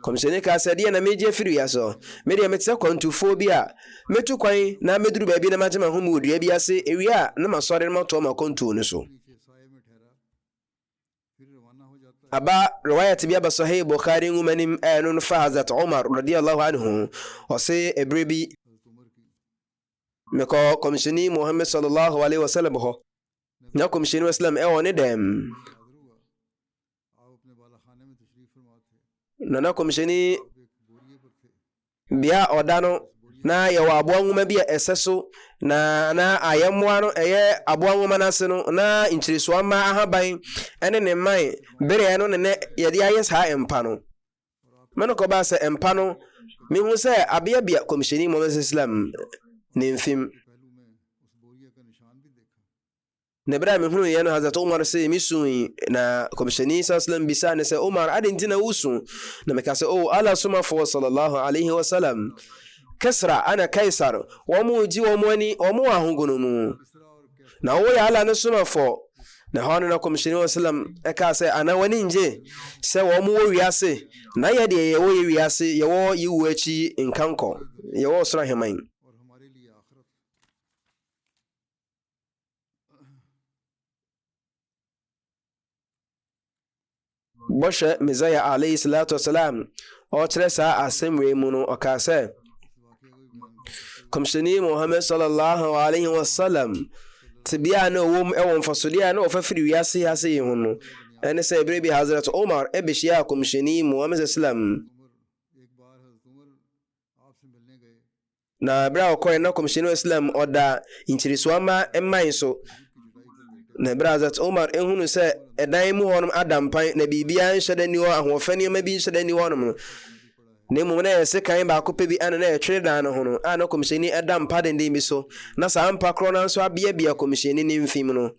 komisheni ka se de na meje firi yaso me de metse kontufo bia metu kwan na meduru ba bi na magema ho mu odua bi ase ewia na masori ma to ma kontu ne so aba riwayat bi aba sahih Bukhari ngumanim anun fa Hazrat Umar radiyallahu anhu wase ebrebi meko komisheni Muhammad sallallahu alaihi wasallam ho na komisheni Islam e woni dem na komisheni bia odano na yawo aboa nwoma bi eseso na ayemmoa no eye aboa nwoma nase no na inchiriso ama ahaban ene ne man bere no ne yede ayes ha empa no meno ko ba se empa no mi hu se abia bia komisheni Muhammad sallam ne mfim nebra mi hunu ye no Hazrat Umar se misui na komisheni sallam bisane se Umar adintina usu na mekase ala suma fo sallallahu alaihi wasallam Kisra ana Kaisar wamu ji wamwani wamu ahungunumu na oya ala na suma fo na hono na komisheni sallam eka se ana wani nje se wamu wo wiase na ye de ye wo ye wiase ye wo yiwu achi nkanko ye wo sra heman Boshe Mizaya alayhi salatu wasalam o tresa asemwe muno okase komisheni Muhammad sallallahu alaihi wasallam tibia na wom ewon fasodia na ofafiri wiase hase yi hono ene se ebre Hazrat Umar ebeshia komisheni Muhammad sallam na bra okoy na komisheni Islam oda inchiriswama emmanso na bra Hazrat Umar ehunu se edan mu honum adampan na bibia nhede ni ho ahofani ma bi nhede ni honum ne mu na yese kan ba ko pebi ana na etwere dan no hono ana komisheni edam paden de mi so na sa ampa kro na so abia bia komisheni ni mfim no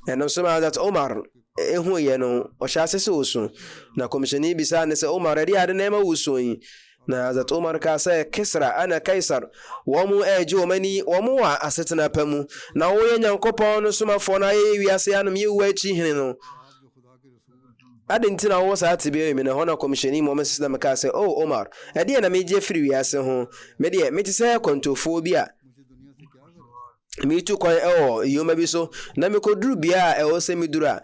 eno so ma Hazrat Umar ehu ye no o sha sese osu na komisheni bisa ne se Umar ri ade na ma wuso yi na Hazrat Umar ka se Kisra ana Kaisar wamu ejo mani wamu wa asetena pamu na wo ye nyankopon no soma fo na ye wiase anum ye wachi hene no adintina wo sa tibe mi na hona komisheni Muhammad sallam ka se Umar ade na meje firi wiase ho me de meti se kontofo bi a mi tu kon yoma bi so na me koduru bia e se mi dura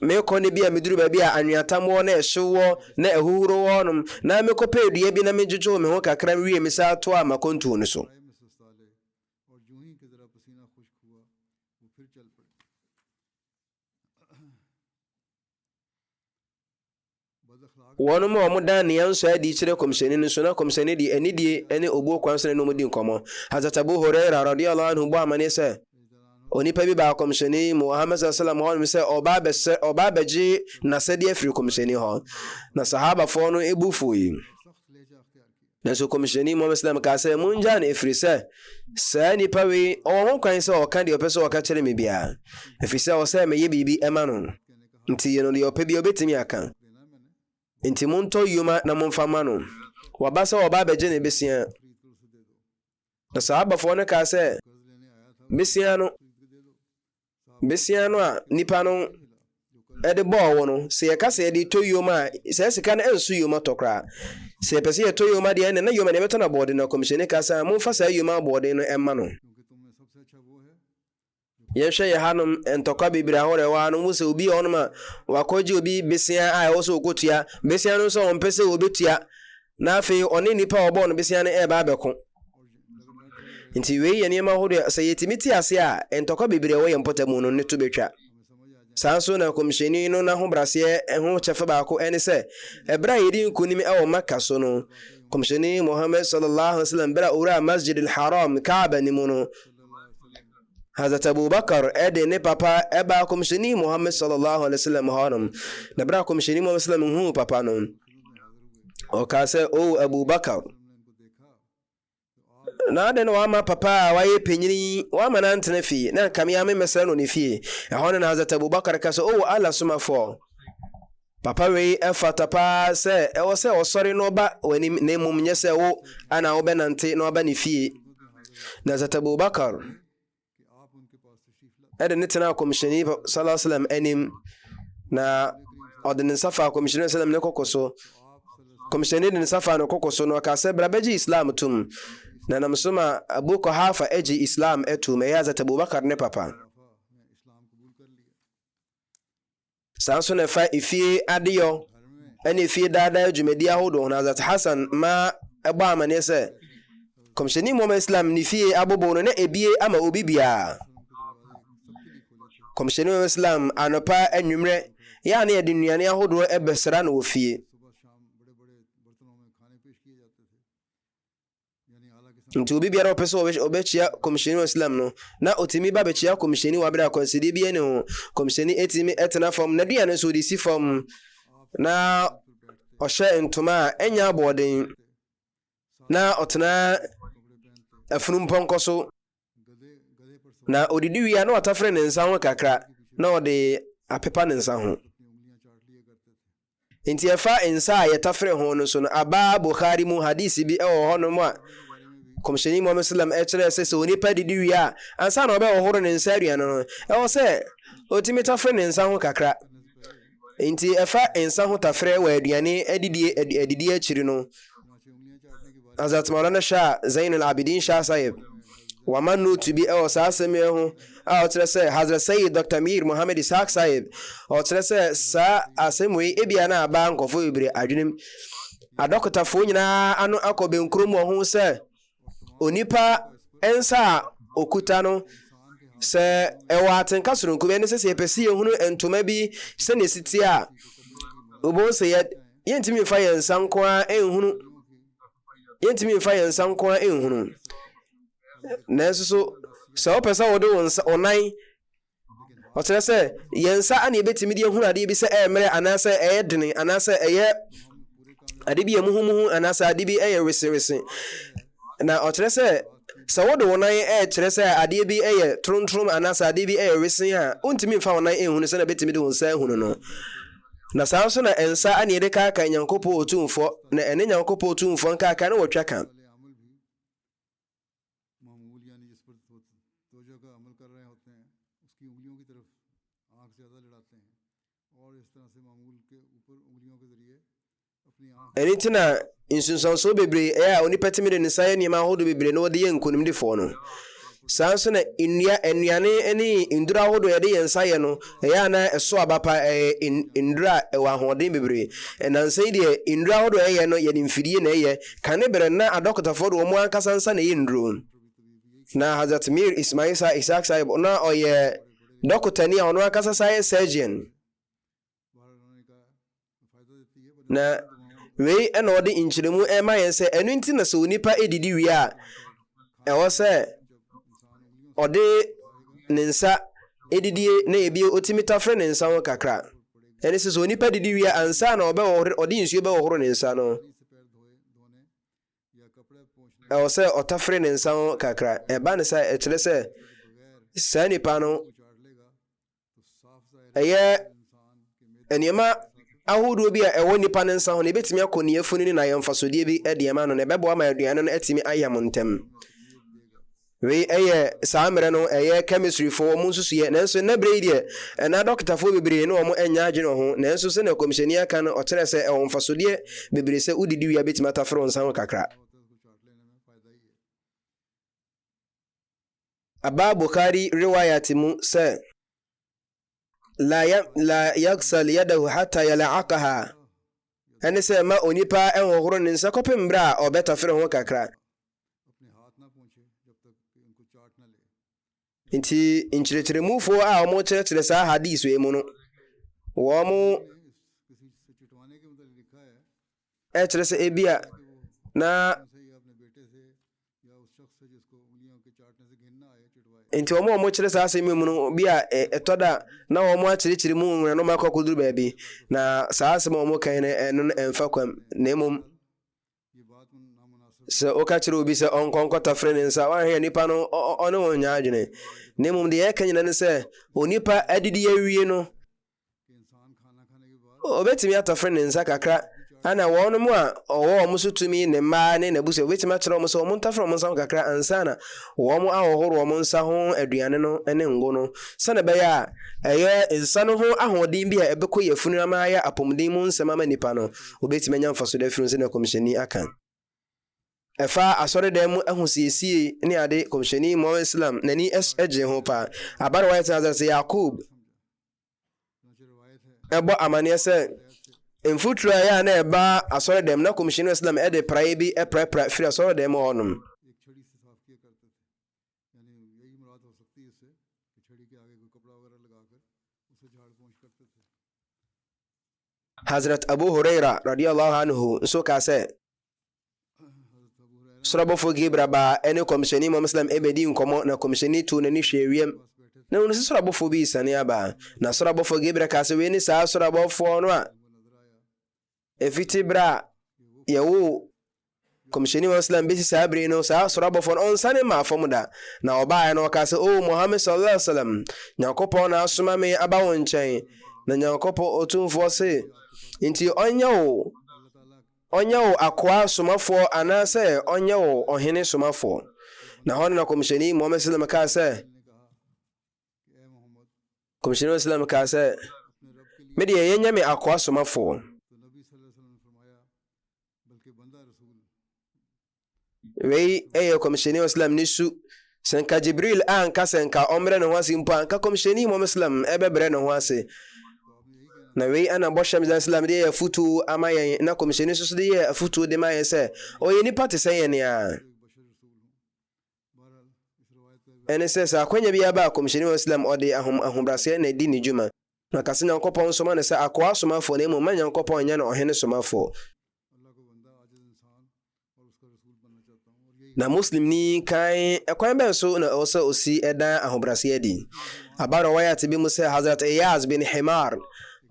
me kone bia meduru ba bia anweatam na ehyewo na ehuhuro wonum na me kopedua bi na mejejo me ho kakra wie me sa to amakontu ne so wonu mo dan ne yanso adi kire komisheni no so na komisheni di enidie ene obuo kwansene no mudi nkomo Hazrat Abu Hurairah radiyallahu anhu bo amane se onipa bi ba komisheni Muhammad sallallahu alaihi wasallam se oba beji na sedi afri komisheni ho na sahaba fo no ebufuyi na so komisheni Muhammad sallallahu ka se munja na afri se nipa we o kwan se o kan de opese o ka kire me bia afri se o se me ye bibi ema no nti ye no de opa bi obetimi aka nti munto yuma na mumfama no wabasa oba beji na besia na sahaba fo no ka se besiano a nipa no ede ball no se ye ka se ede to yoma se sika na ensu yoma tokra se pese ye to yoma de na yoma ne beto na board na komisheni ka sa mo fa sa yoma board no emma no ye hwe ye hanum entokwa bibira hore wa no muse obi onuma wakoji obi besia a wo so okotua besiano so on pese obetua na afi oni nipa obo no besiano e ba abeko nti we ye niema hodo se yetimiti ase a entokwa bibire wo ye mpotamu no ne to betwa sanso na komisheni no na ho brase ho chefe ba ko ene se ebra yedi nkunimi e wo Makka so no komisheni Muhammad sallallahu alaihi wasallam bra ura Masjid al-Haram Kaaba ni muno Hazrat Abu Bakar ede ne papa eba komisheni Muhammad sallallahu alaihi wasallam hanum na bra komisheni Muhammad sallallahu alaihi wasallam hu papa no o ka se Abu Bakar na de no ama papa waye penyini wa manantene fi na kamia me mesra no ne fi ehon na Hazrat Abu Bakar ka so ala suma fo papa we efata pa se e wo se osori no ba wani ne mum nye se wo ana wo benante no ba ne fi na Hazrat Abu Bakar ede ne tena komisheni sallallahu alaihi wasallam enim na odin safa komisheni sallallahu ne kokoso komisheni ne safa no kokoso no ka se brabeji Islam tum na namsoma Abu Quhafa eji Islam etu me Hazrat Abu Bakar ne papa sanso ne fa ifie adeyo ene ifie dada jumedi ahodo na Hazrat Hassan ma eba amane se komisheni Muhammad Islam ni fie abobo no na ebie ama obi bia komisheni Muhammad Islam anopa anwumre yɛa ne yɛde nnuane ahodoɔ ɛbɛsra no wɔ fie. सुबह शाम बड़े बड़े बर्तनों में खाने पेश किए जाते थे, यानी आला किस्म nti obi biara ɔpɛ sɛ ɔbɛkyia kɔmhyɛni wa islam no na ɔtumi ba bɛkyia kɔmhyɛni wɔ berɛ a akwansideɛ bi ne ho, kɔmhyɛni ɛtumi ɛtena fam na aduane nso ɔde si fam na ɔhyɛ ntoma a ɛnyɛ aboɔden na ɔtena afunumpɔnkɔ so गधे गधे पर na odidi wie a na watafere ne nsa ho kakra na ɔde apepa ne nsa ho. अपनी उंगलियां चाट लिया करते थे। nti ɛfa nsa a yɛtafere ho no so no aba Bukhari mu hadisi bi ɛwɔ hɔ no mu a kɔmhyɛni Muhammad sallam ɛkyerɛ sɛ sɛ onipa didi wie a ansa na ɔbɛhohoro ne nsa aduane no ɛwɔ sɛ ɔtumi tafere ne nsa ho kakra. nti ɛfa nsa ho tafere wɔ aduane adidi akyiri no, चुनाचे उंगलियां चाटने के बाद Hazrat Maulana Shah Zainul Abidin Shah Sahib wama note bi ɛwɔ saa asɛm yi ho a ɔkyerɛ sɛ Hazrat Sayyid Dr. Mir Muhammad Ishaq Sahib ɔkyerɛ sɛ saa asɛm wei ebia na aba nkɔfo bebree adwenem adɔkotafoɔ nyinaa ano akɔ benkurom wɔ ho sɛ onipa ɛnsa a okuta no sɛ ɛwɔ atenka soronko bi ɛne sɛ yɛpɛ sɛ yɛhunu ntoma bi sɛ ne siti a obo sɛ yɛntumi mfa yɛn nsa nko a ɛnhunu yɛntumi mfa yɛn nsa nko a ɛnhunu nanso so sɛ wopɛ sɛ wode wo nan ɔkyerɛ sɛ yɛn nsa ana yɛbɛtumi de ahunu adeɛ bi sɛ ɛyɛ mmerɛ anaasɛ ɛyɛ dene anaasɛ ɛyɛ ade bi yɛ muhumuhu anaasɛ ade bi ɛyɛ resewese na ɔkyerɛ sɛ wode wo nan ɛkyerɛ sɛ adeɛ bi ɛyɛ torontorom anaasɛ adeɛ bi ɛyɛ resen a wontumi mfa wo nan ɛhunu sɛ na bɛtumi de wo nsa ahunu no. na saa nso na ɛnsa ana yɛde kaaka Nyankopɔn Otumfoɔ na ɛne Nyankopɔn Otumfoɔ nkaaka ne wɔtwa ka. वाले अमल भी मामूल यानी जिस पर तोजह का अमल कर रहे होते हैं उसकी उंगलियों की तरफ आंख ज़्यादा लड़ाते हैं और इस तरह से मामूल के ऊपर उंगलियों के जरिए अपनी आंख ɛno nti na nsunsuansoɔ bebree ɛyɛ a onipa tumi de ne nsa yɛ nneɛma ahodoɔ bebree na wɔde yɛ nkonimdifoɔ no. saa nso na nnuane ne ndura ahodoɔ yɛde yɛn nsa yɛ no ɛyɛ a na ɛso aba pa ndura a ɛwɔ ahoɔden bebree. ɛnansa yi deɛ ndura ahodoɔ ɛyɛ no yɛde mfidie na ɛyɛ kane berɛ na adɔkotafoɔ de wɔn ankasa nsa na ɛyɛ nduro. na Hazrat Mir Ismail Ishaq Sahib na ɔyɛ dɔkotani a ɔno ankasa sa yɛ surgeon बाहर रहने का फ़ायदा देती है। na wei ɛna ɔde nkyerɛmu ɛma yɛn sɛ ɛno nti na sɛ onipa ɛdidi wie a ɛwɔ sɛ ɔde ne nsa ɛdidie na ebi otimi tafere ne nsa ho kakra. ɛne sɛ onipa didi wie ansa na ɔde nsuo bɛhohoro ne nsa no से पैर धोने या कपड़े पोंछने ɛwɔ sɛ ɔtafere ne nsa ho kakra. ɛba ne sɛ ɛkyerɛ sɛ saa nipa no को चाट लेगा तो साफ ज़ाहिर ɛyɛ इंसान के मेरे nneɛma ahodoɔ bi a ɛwɔ nipa ne nsa ho na ebɛtumi akɔ ne afunu ne na yɛ mfasodeɛ bi ɛde ɛma no na ɛbɛboa ma aduane no atumi ayɛ mo ntɛm. wei ɛyɛ saa mmerɛ no ɛyɛ chemistry fo wɔn nsusuyɛ nanso na bere yi deɛ ɛna dɔkitafoɔ bebree ne wɔn ɛnya adwene ho nanso sɛ na kɔmhyɛni aka no ɔkyerɛ sɛ ɛwɔ mfasodeɛ bebree sɛ wodidi wia bɛtumi atafere wo nsa ho kakra. होता है उसको चाट लेने में फ़ायदा ही है। aba Bukhari riwayat mu sɛ la yagsal yadahu hatta yal'aqaha ɛne sɛ ma onipa ɛhohoro ne nsa kɔpem berɛ a ɔbɛtafere ho kakra. अपने हाथ ना पोंछे जब तक कि उनको चाट ना ले। nti nkyerɛkyerɛmufoɔ a wɔn kyerɛkyerɛ saa hadis wei mu no wɔn किसी से चिटवाने के मतलब लिखा है ɛkyerɛ sɛ ebia कि वो na से या अपने बेटे से या उस शख्स से जिसको उंगलियों के चाटने से घिनना आए चिटवाए। nti wɔn kyerɛ saa asɛm yi mu no bi a ɛtɔ da na wɔn akyerɛkyerɛ mu nwura na wɔn akɔ akɔduru baabi na saa asɛm a wɔn kan no ɛno no ɛmfa kwam na mmom ये बात नामुनासिब sɛ woka kyerɛ obi sɛ ɔnkɔntafere ne nsa woahwɛ nipa no ɔne wɔn nya adwene na mmom deɛ yɛka nyina ne sɛ onipa adidi awie no कि इंसान खाना खाने के बाद obɛtumi atafere ne nsa kakra ana wɔn mu a ɔwɔ wɔn so tumi ne mmaa ne n'abusua obɛtumi akyerɛ wɔn sɛ wɔn ntafere wɔn nsa ho kakra ansa na wɔn ahohoro wɔn nsa ho aduane no ne ngo no sɛnɛ bɛyɛ a ɛyɛ nsa no ho ahoɔden bi a ɛbɛkɔ yɛ funu ama ayɛ apɔmuden mu nsɛm ama nipa no obɛtumi anya mfaso da firi sɛ na kɔmhyɛni aka. ɛfa asɔredan mu ahosiesie ne ade kɔmhyɛni Muhammad Islam n'ani agye ho paa. abare wɔyɛ tena sɛ Yakub चुनाचे रिवायत है ɛbɔ amanneɛ sɛ mfuturo a ɛyɛ a na ɛba asɔredan mu na kɔmhyɛni Islam ɛde praeɛ bi ɛprapra firi asɔredan mu hɔnom. एक छड़ी से साफ किया करते थे, यानी यही मुराद हो सकती है इससे कि छड़ी के आगे कोई कपड़ा वगैरह लगाकर उसे झाड़ पोंछ करते थे। Hazrat Abu Huraira radiyallahu anhu nso ka sɛ sorabɔfo Gabriel ba ɛne kɔmhyɛni Muhammad sallam ɛbɛdi nkɔmmɔ na kɔmhyɛni tu n'ani hwɛ wiem na wɔn sɛ sorabɔfo bi sane aba na sorabɔfo Gabriel ka sɛ wei ne saa sorabɔfo no a ɛfiti berɛ a yɛwo kɔmhyɛni Muhammad sallam bɛsi saa bere no saa sorabɔfo no ɔnsane ma afɔm da na ɔbaeɛ no ɔka sɛ o Muhammad sallallahu alaihi wasallam Nyankopɔn na asoma me aba wo nkyɛn na Nyankopɔn otumfoɔ se nti ɔnyɛ wo akoa somafoɔ anaasɛ ɔnyɛ wo ɔhene somafoɔ na hɔ na kɔmhyɛni Muhammad sallam kaa sɛ kɔmhyɛni sallam kaa sɛ mede yɛnyɛ me akoa somafoɔ wei ɛyɛ kɔmhyɛni sallam ne su sɛ nka Jibril anka sɛ nka ɔmmerɛ ne ho ase mpo anka kɔmhyɛni Muhammad sallam ɛbɛbrɛ ne ho ase na wei ana bɔhyɛm sallam de yɛ afutuo ama yɛn na kɔmhyɛni nso de yɛ afutuo de ma yɛn sɛ ɔyɛ nipa te sɛ yɛn a ɛne sɛ sɛ akwanya bi aba kɔmhyɛni sallam ɔde ahobrɛaseɛ na di ne dwuma na kase Nyankopɔn soma ne sɛ akoa somafoɔ na mmom ma Nyankopɔn nyɛ no ɔhene somafoɔ na muslim ni kan ɛkwan bɛn so na ɔsɛ osi ɛdan ahobrɛaseɛ di abaro waya te bi mu sɛ Hazrat Iyaz bin Himar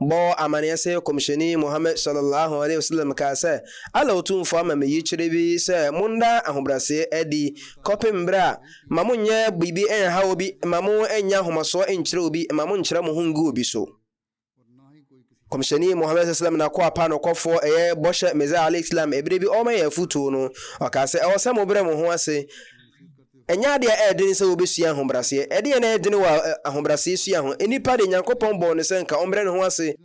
bɔ amaneɛ sɛ kɔmhyɛni Muhammad sallallahu alaihi wasallam ka sɛ ala otumfo ama me yikyerɛ bi sɛ monda ahobrɛaseɛ adi kɔpem berɛ a ma monyɛ biribi ɛnha obi ma mo ɛnya ahomasoɔ ɛnkyerɛ obi ma mo nkyerɛ mo ho ngu obi so kɔmhyɛni Muhammad sallallahu na kɔ apa no kɔfoɔ ɛyɛ bɔhyɛ meza alaihi salam ebire bi ɔma yɛ futuo no ɔka sɛ ɛwɔ sɛ mo brɛ mo ho ase ɛnya deɛ ɛden sɛ wobɛsua ahobrɛaseɛ ɛdeɛ na ɛden wɔ ahobrɛaseɛ sua ho enipa de Nyankopɔn bɔ ne sɛ nka ɔmbrɛ ne ho ase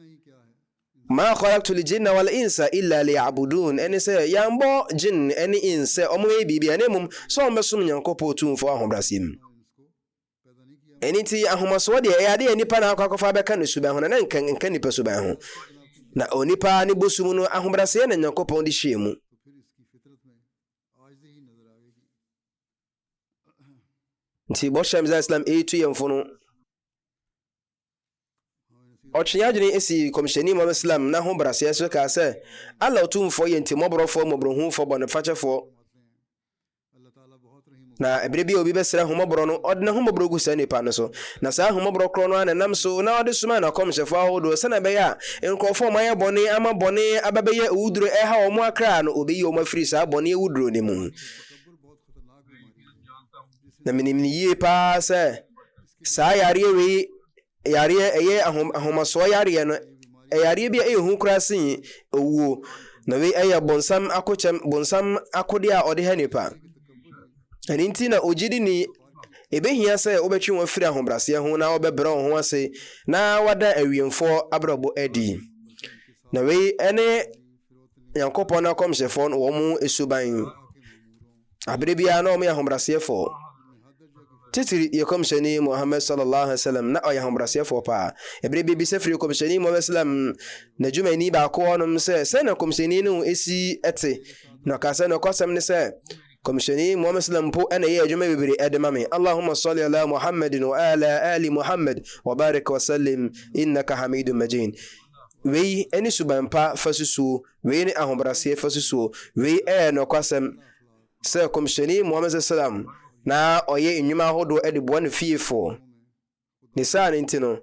ma khalaqtul jinna wal insa illa liya'budun ɛne sɛ yɛambɔ jinn ɛne ins sɛ ɔmo yɛ biribi ɛne mmom sɛ ɔmbɛsom Nyankopɔn tumfo ahobrɛaseɛ mu ɛne nti ahomasoɔ deɛ ɛyɛ adeɛ nipa na akɔfa bɛka ne suban ho na nka nipa suban ho na onipa ne bosum no ahobrɛaseɛ na Nyankopɔn de hyɛ mu nti bɔhyɛm Islam ɛtu yɛmfo no ɔtwe adwene esi kɔmhyɛni Muhammad sallam na ho braseɛ so ka sɛ Allah otumfoɔ yɛ ntimɔborɔfoɔ mmɔborɔhufoɔ bɔnefakyɛfoɔ na ebere bi obi bɛsrɛ homɔborɔ no ɔde ne homɔborɔ gu saa nipa no so na saa homɔborɔ korɔ no anenam so na ɔde soma na kɔmhyɛfoɔ ahodoɔ sɛ na ɛbɛyɛ a nkurɔfoɔ ɔmayɛ bɔne ama bɔne abɛbɛyɛ ewuduro ɛha wɔn akra no obeyi wɔn afiri saa bɔne ewuduro ne mu na menim ne yie paa sɛ saa yareɛ wei yareɛ ɛyɛ ahomasoɔ yareɛ no yareɛ bi a ɛyɛ hu koraa sen owuo na wei ɛyɛ bonsam akode a ɔde ha nipa ɛne nti na ogyidi ni ɛbɛhia sɛ wobɛtwe wɔn afiri ahobrɛaseɛ ho na wɔbɛbrɛ wɔn ho ase na wada awiemfoɔ abrabɔ adi na wei ɛne Nyankopɔn na kɔmhyɛfoɔ no wɔn esuban abere biara na wɔn yɛ ahobrɛaseɛfoɔ titiri yɛ kɔmhyɛni Muhammad sallallahu alaihi wasallam na ɔyɛ ahobrɛaseɛfoɔ paa ebere bi sɛ firi kɔmhyɛni Muhammad sallam na dwumani baako ɔnom sɛ na kɔmhyɛni no esi ɛte na ɔka na ɔkɔsɛm ne sɛ kɔmhyɛni Muhammad sallam po ɛna yɛ adwuma bebree ɛde ma me Allahumma salli ala Muhammadin wa ala ali Muhammad wa barik wa sallim innaka hamidun majid wei ɛne subanpa fasusuo wei ne ahobrɛaseɛ fasusuo wei ɛyɛ nɔkwasɛm sɛ kɔmhyɛni Muhammad sallam na ɔyɛ nnwuma ahodoɔ ɛde boa ne fiefoɔ ne saa ne nti no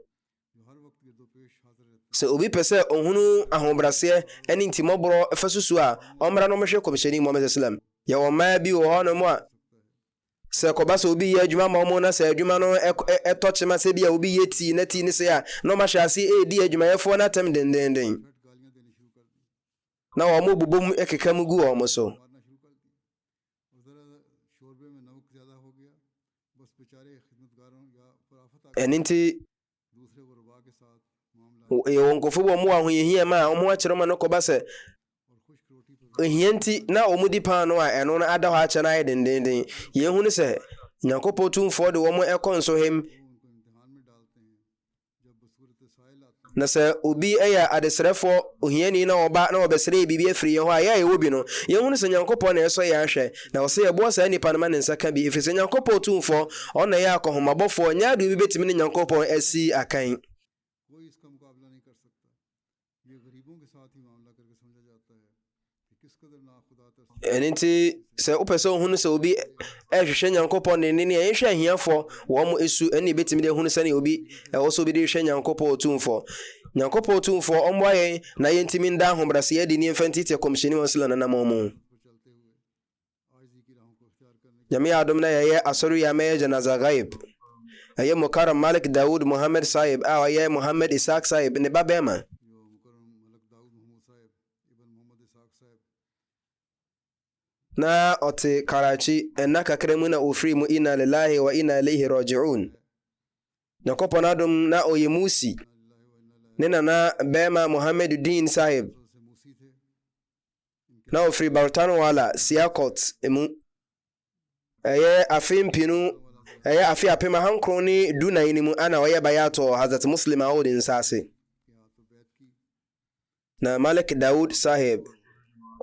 sɛ obi pɛ sɛ ɔhunu ahobrɛaseɛ ɛne ntimɔborɔ fasusuo a ɔmmra no ɔmɛhwɛ kɔmhyɛni Muhammad sallam yɛwɔ mmaa bi wɔ hɔ no mu a sɛ kɔba sɛ obi yɛ adwuma ma ɔmo na sɛ adwuma no ɛtɔ kyema sɛ bi a obi yɛ tii na tii ne sɛ a na ɔmahyɛ ase ɛredi adwumayɛfoɔ no atɛm dendenden na wɔn bobɔ mu ɛkeka mu gu wɔn so ɛne nti yɛwɔ nkɔfo bi wɔn wɔ ahoyɛhia ma a wɔn akyerɛ ma no kɔba sɛ ehia nti na ɔmudi paa no a ɛno no ada hɔ akyɛ no ayɛ dendenden yɛhu ne sɛ Nyankopɔn tumfoɔ de wɔn ɛkɔ nso hem na sɛ obi ɛyɛ adesrɛfoɔ ohiani na ɔba na ɔbɛsrɛ biribi afiri yɛn hɔ a yɛa yɛwɔ bi no yɛhu ne sɛ Nyankopɔn na ɛsɔ yɛn ahwɛ na ɔsɛ yɛboa saa nnipa no ma ne nsa ka bi ɛfiri sɛ Nyankopɔn tumfoɔ ɔna yɛ akɔhomabɔfoɔ nyɛ ade obi bɛtumi ne Nyankopɔn asi akan ɛno nti sɛ wopɛ sɛ wohunu sɛ obi ɛhwehwɛ nyankopɔn ne ne a yɛhwɛ ahiafoɔ wɔn mo ɛsu ɛne yɛbɛtumi de ahunu sɛne obi ɛwɔ sɛ obi de hwɛ nyankopɔn ɔtumfoɔ ɔmmoa yɛn na yɛntimi nda ahobrɛsɛ yɛde ne yɛmfa ntiti kɔmhyɛni wɔ sala nanama mu nyame yɛ adom na yɛyɛ asɔre yɛ amɛyɛ janaza ghaib ɛyɛ mukaram malik daud mohammed sahib a ɔyɛ mohammed ishaq sahib ne ba bɛma na ɔte karachi ɛna kakra mu na ɔfiri mu inna lillahi wa inna ilaihi raji'un nyankopɔn adom na ɔyɛ musi ne nana bɛma mohammed din sahib na ɔfiri bartanwala siakot mu ɛyɛ afe mpinu ɛyɛ afe apem ahankron ne dunan ne mu ana ɔyɛ bayato hazrat muslim a ɔde nsase na malik daud sahib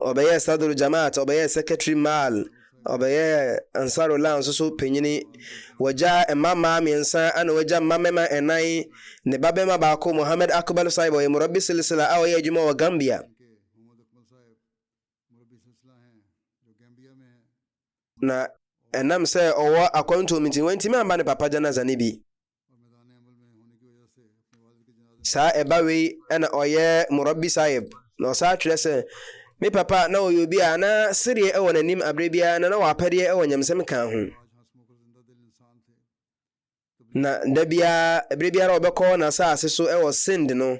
ɔbɛyɛ sadr jamaat ɔbɛyɛ secretary mal ɔbɛyɛ ansarullah nso so panyini wɔgya mmama mmiɛnsa ana wɔgya mmamɛma ɛnan ne babɛma baako mohammed akbar sahib ɔyɛ murabi silsila a ɔyɛ adwuma wɔ gambia na ɛnam sɛ ɔwɔ akɔntom nti wɔntimi amba ne papa janaza ne bi saa ɛba wei ɛna ɔyɛ murabi sahib na ɔsaa twerɛ sɛ me papa na ɔyɛ obi a na sereɛ ɛwɔ n'anim aberɛ biara na wɔapɛdeɛ ɛwɔ nyamsɛm ka ho na da biara aberɛ biara ɔbɛkɔ n'asase so ɛwɔ sind no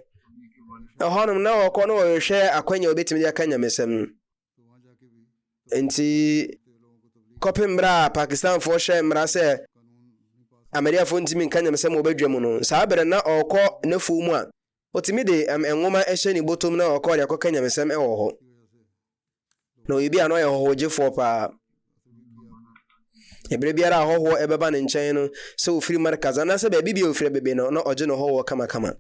ɛhɔnom na wɔkɔ na wɔhwehwɛ akwanya wɔbɛtumi de aka nyamesɛm nti kɔpem mmerɛ a pakistanfoɔ hyɛ mmara sɛ amariafoɔ ntimi nka nyamesɛm wɔbɛdwa mu no saa berɛ na ɔkɔ n'afuo mu a ɔtumi de nwoma ɛhyɛ ne bɔtɔm na ɔkɔ de akɔka nyamesɛm ɛwɔ hɔ na oyi bi a na ɔyɛ hɔhɔgyefoɔ paa ɛberɛ biara a hɔhoɔ ɛbɛba ne nkyɛn no sɛ ɔfiri markaz anaasɛ baabi bia ɔfiri bebe no na ɔgye no hɔhoɔ kamakama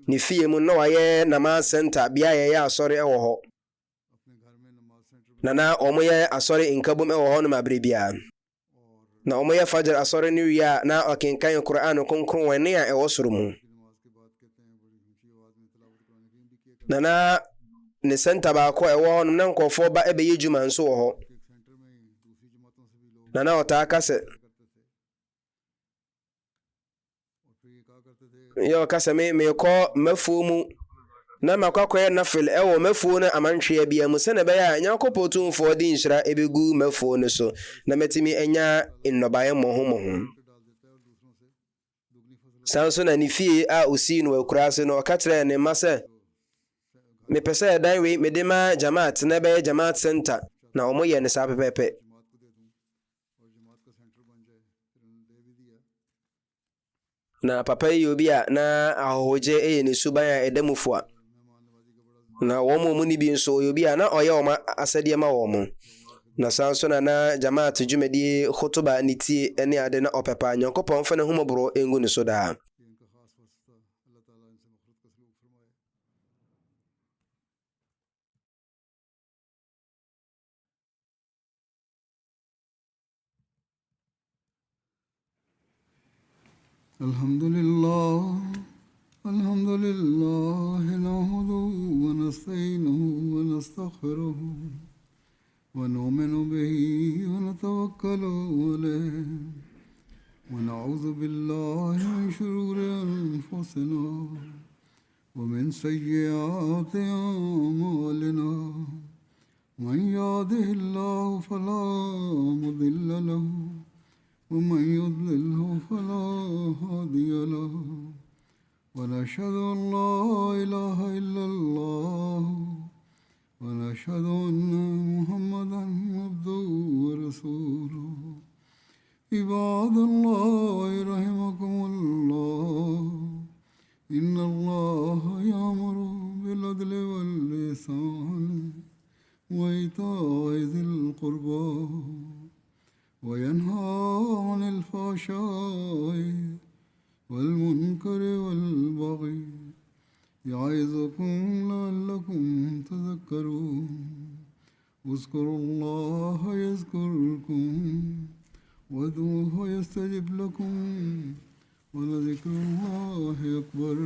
ne fie mu na wayɛ nama center bia yɛyɛ asɔre ɛwɔ hɔ na ɔmoyɛ asɔre nkabom ɛwɔ hɔ no ma berɛ biara na ɔmoyɛ fajar asɔre no wie a na ɔkenkan Qur'an kronkron wɔ ne a ɛwɔ soro mu na ne center baako ɛwɔ hɔ no na nkɔfoɔ ba ɛbɛyɛ dwuma nso wɔ hɔ na ɔtaa ka sɛ yɛ ɔka sɛ mekɔ mafuo mu na makɔkɔyɛ nafil ɛwɔ mafuo no amantwea bia mu sɛne ɛbɛyɛ a nyankopɔn tumfoɔ de nhyira ɛbɛgu mafuo no so na matumi anya nnɔbaeɛ mmɔho saa nso na ne fie a ɔsii no akura ase no ɔka kyerɛ ne mma sɛ mepɛ sɛ ɛdan wei mede ma jamaat na ɛbɛyɛ jamaat center na ɔmo yɛ ne saa pɛpɛpɛ na papa yi obi a na ahɔhɔgye ɛyɛ ne suban a ɛda mu fo a na wɔn mu ni bi nso obi a na ɔyɛ wɔn asɛdeɛ ma wɔn na saa nso na jamaat dwumadie khutuba ne tie ne ade na ɔpɛpa nyankopɔn fa ne homɔborɔ ɛngu ne so daa Alhamdulillah nahmaduhu wa nasta'inuhu wa nastaghfiruhu wa nu'minu bihi wa natawakkalu alayhi wa na'udhu billahi min shururi anfusina wa min sayyiati a'malina man yahdihillahu fala mudilla lahu ومن يضلله فلا هادي له ونشهد أن لا إله إلا الله ونشهد أن محمدا عبده ورسوله عباد الله رحمكم الله إن الله يأمر بالعدل والإحسان وإيتاء ذي القربى وينهى عن الفحشاء والمنكر والبغي يعظكم لعلكم تذكرون اذكروا الله يذكركم وادعوه يستجب لكم ولذكر الله أكبر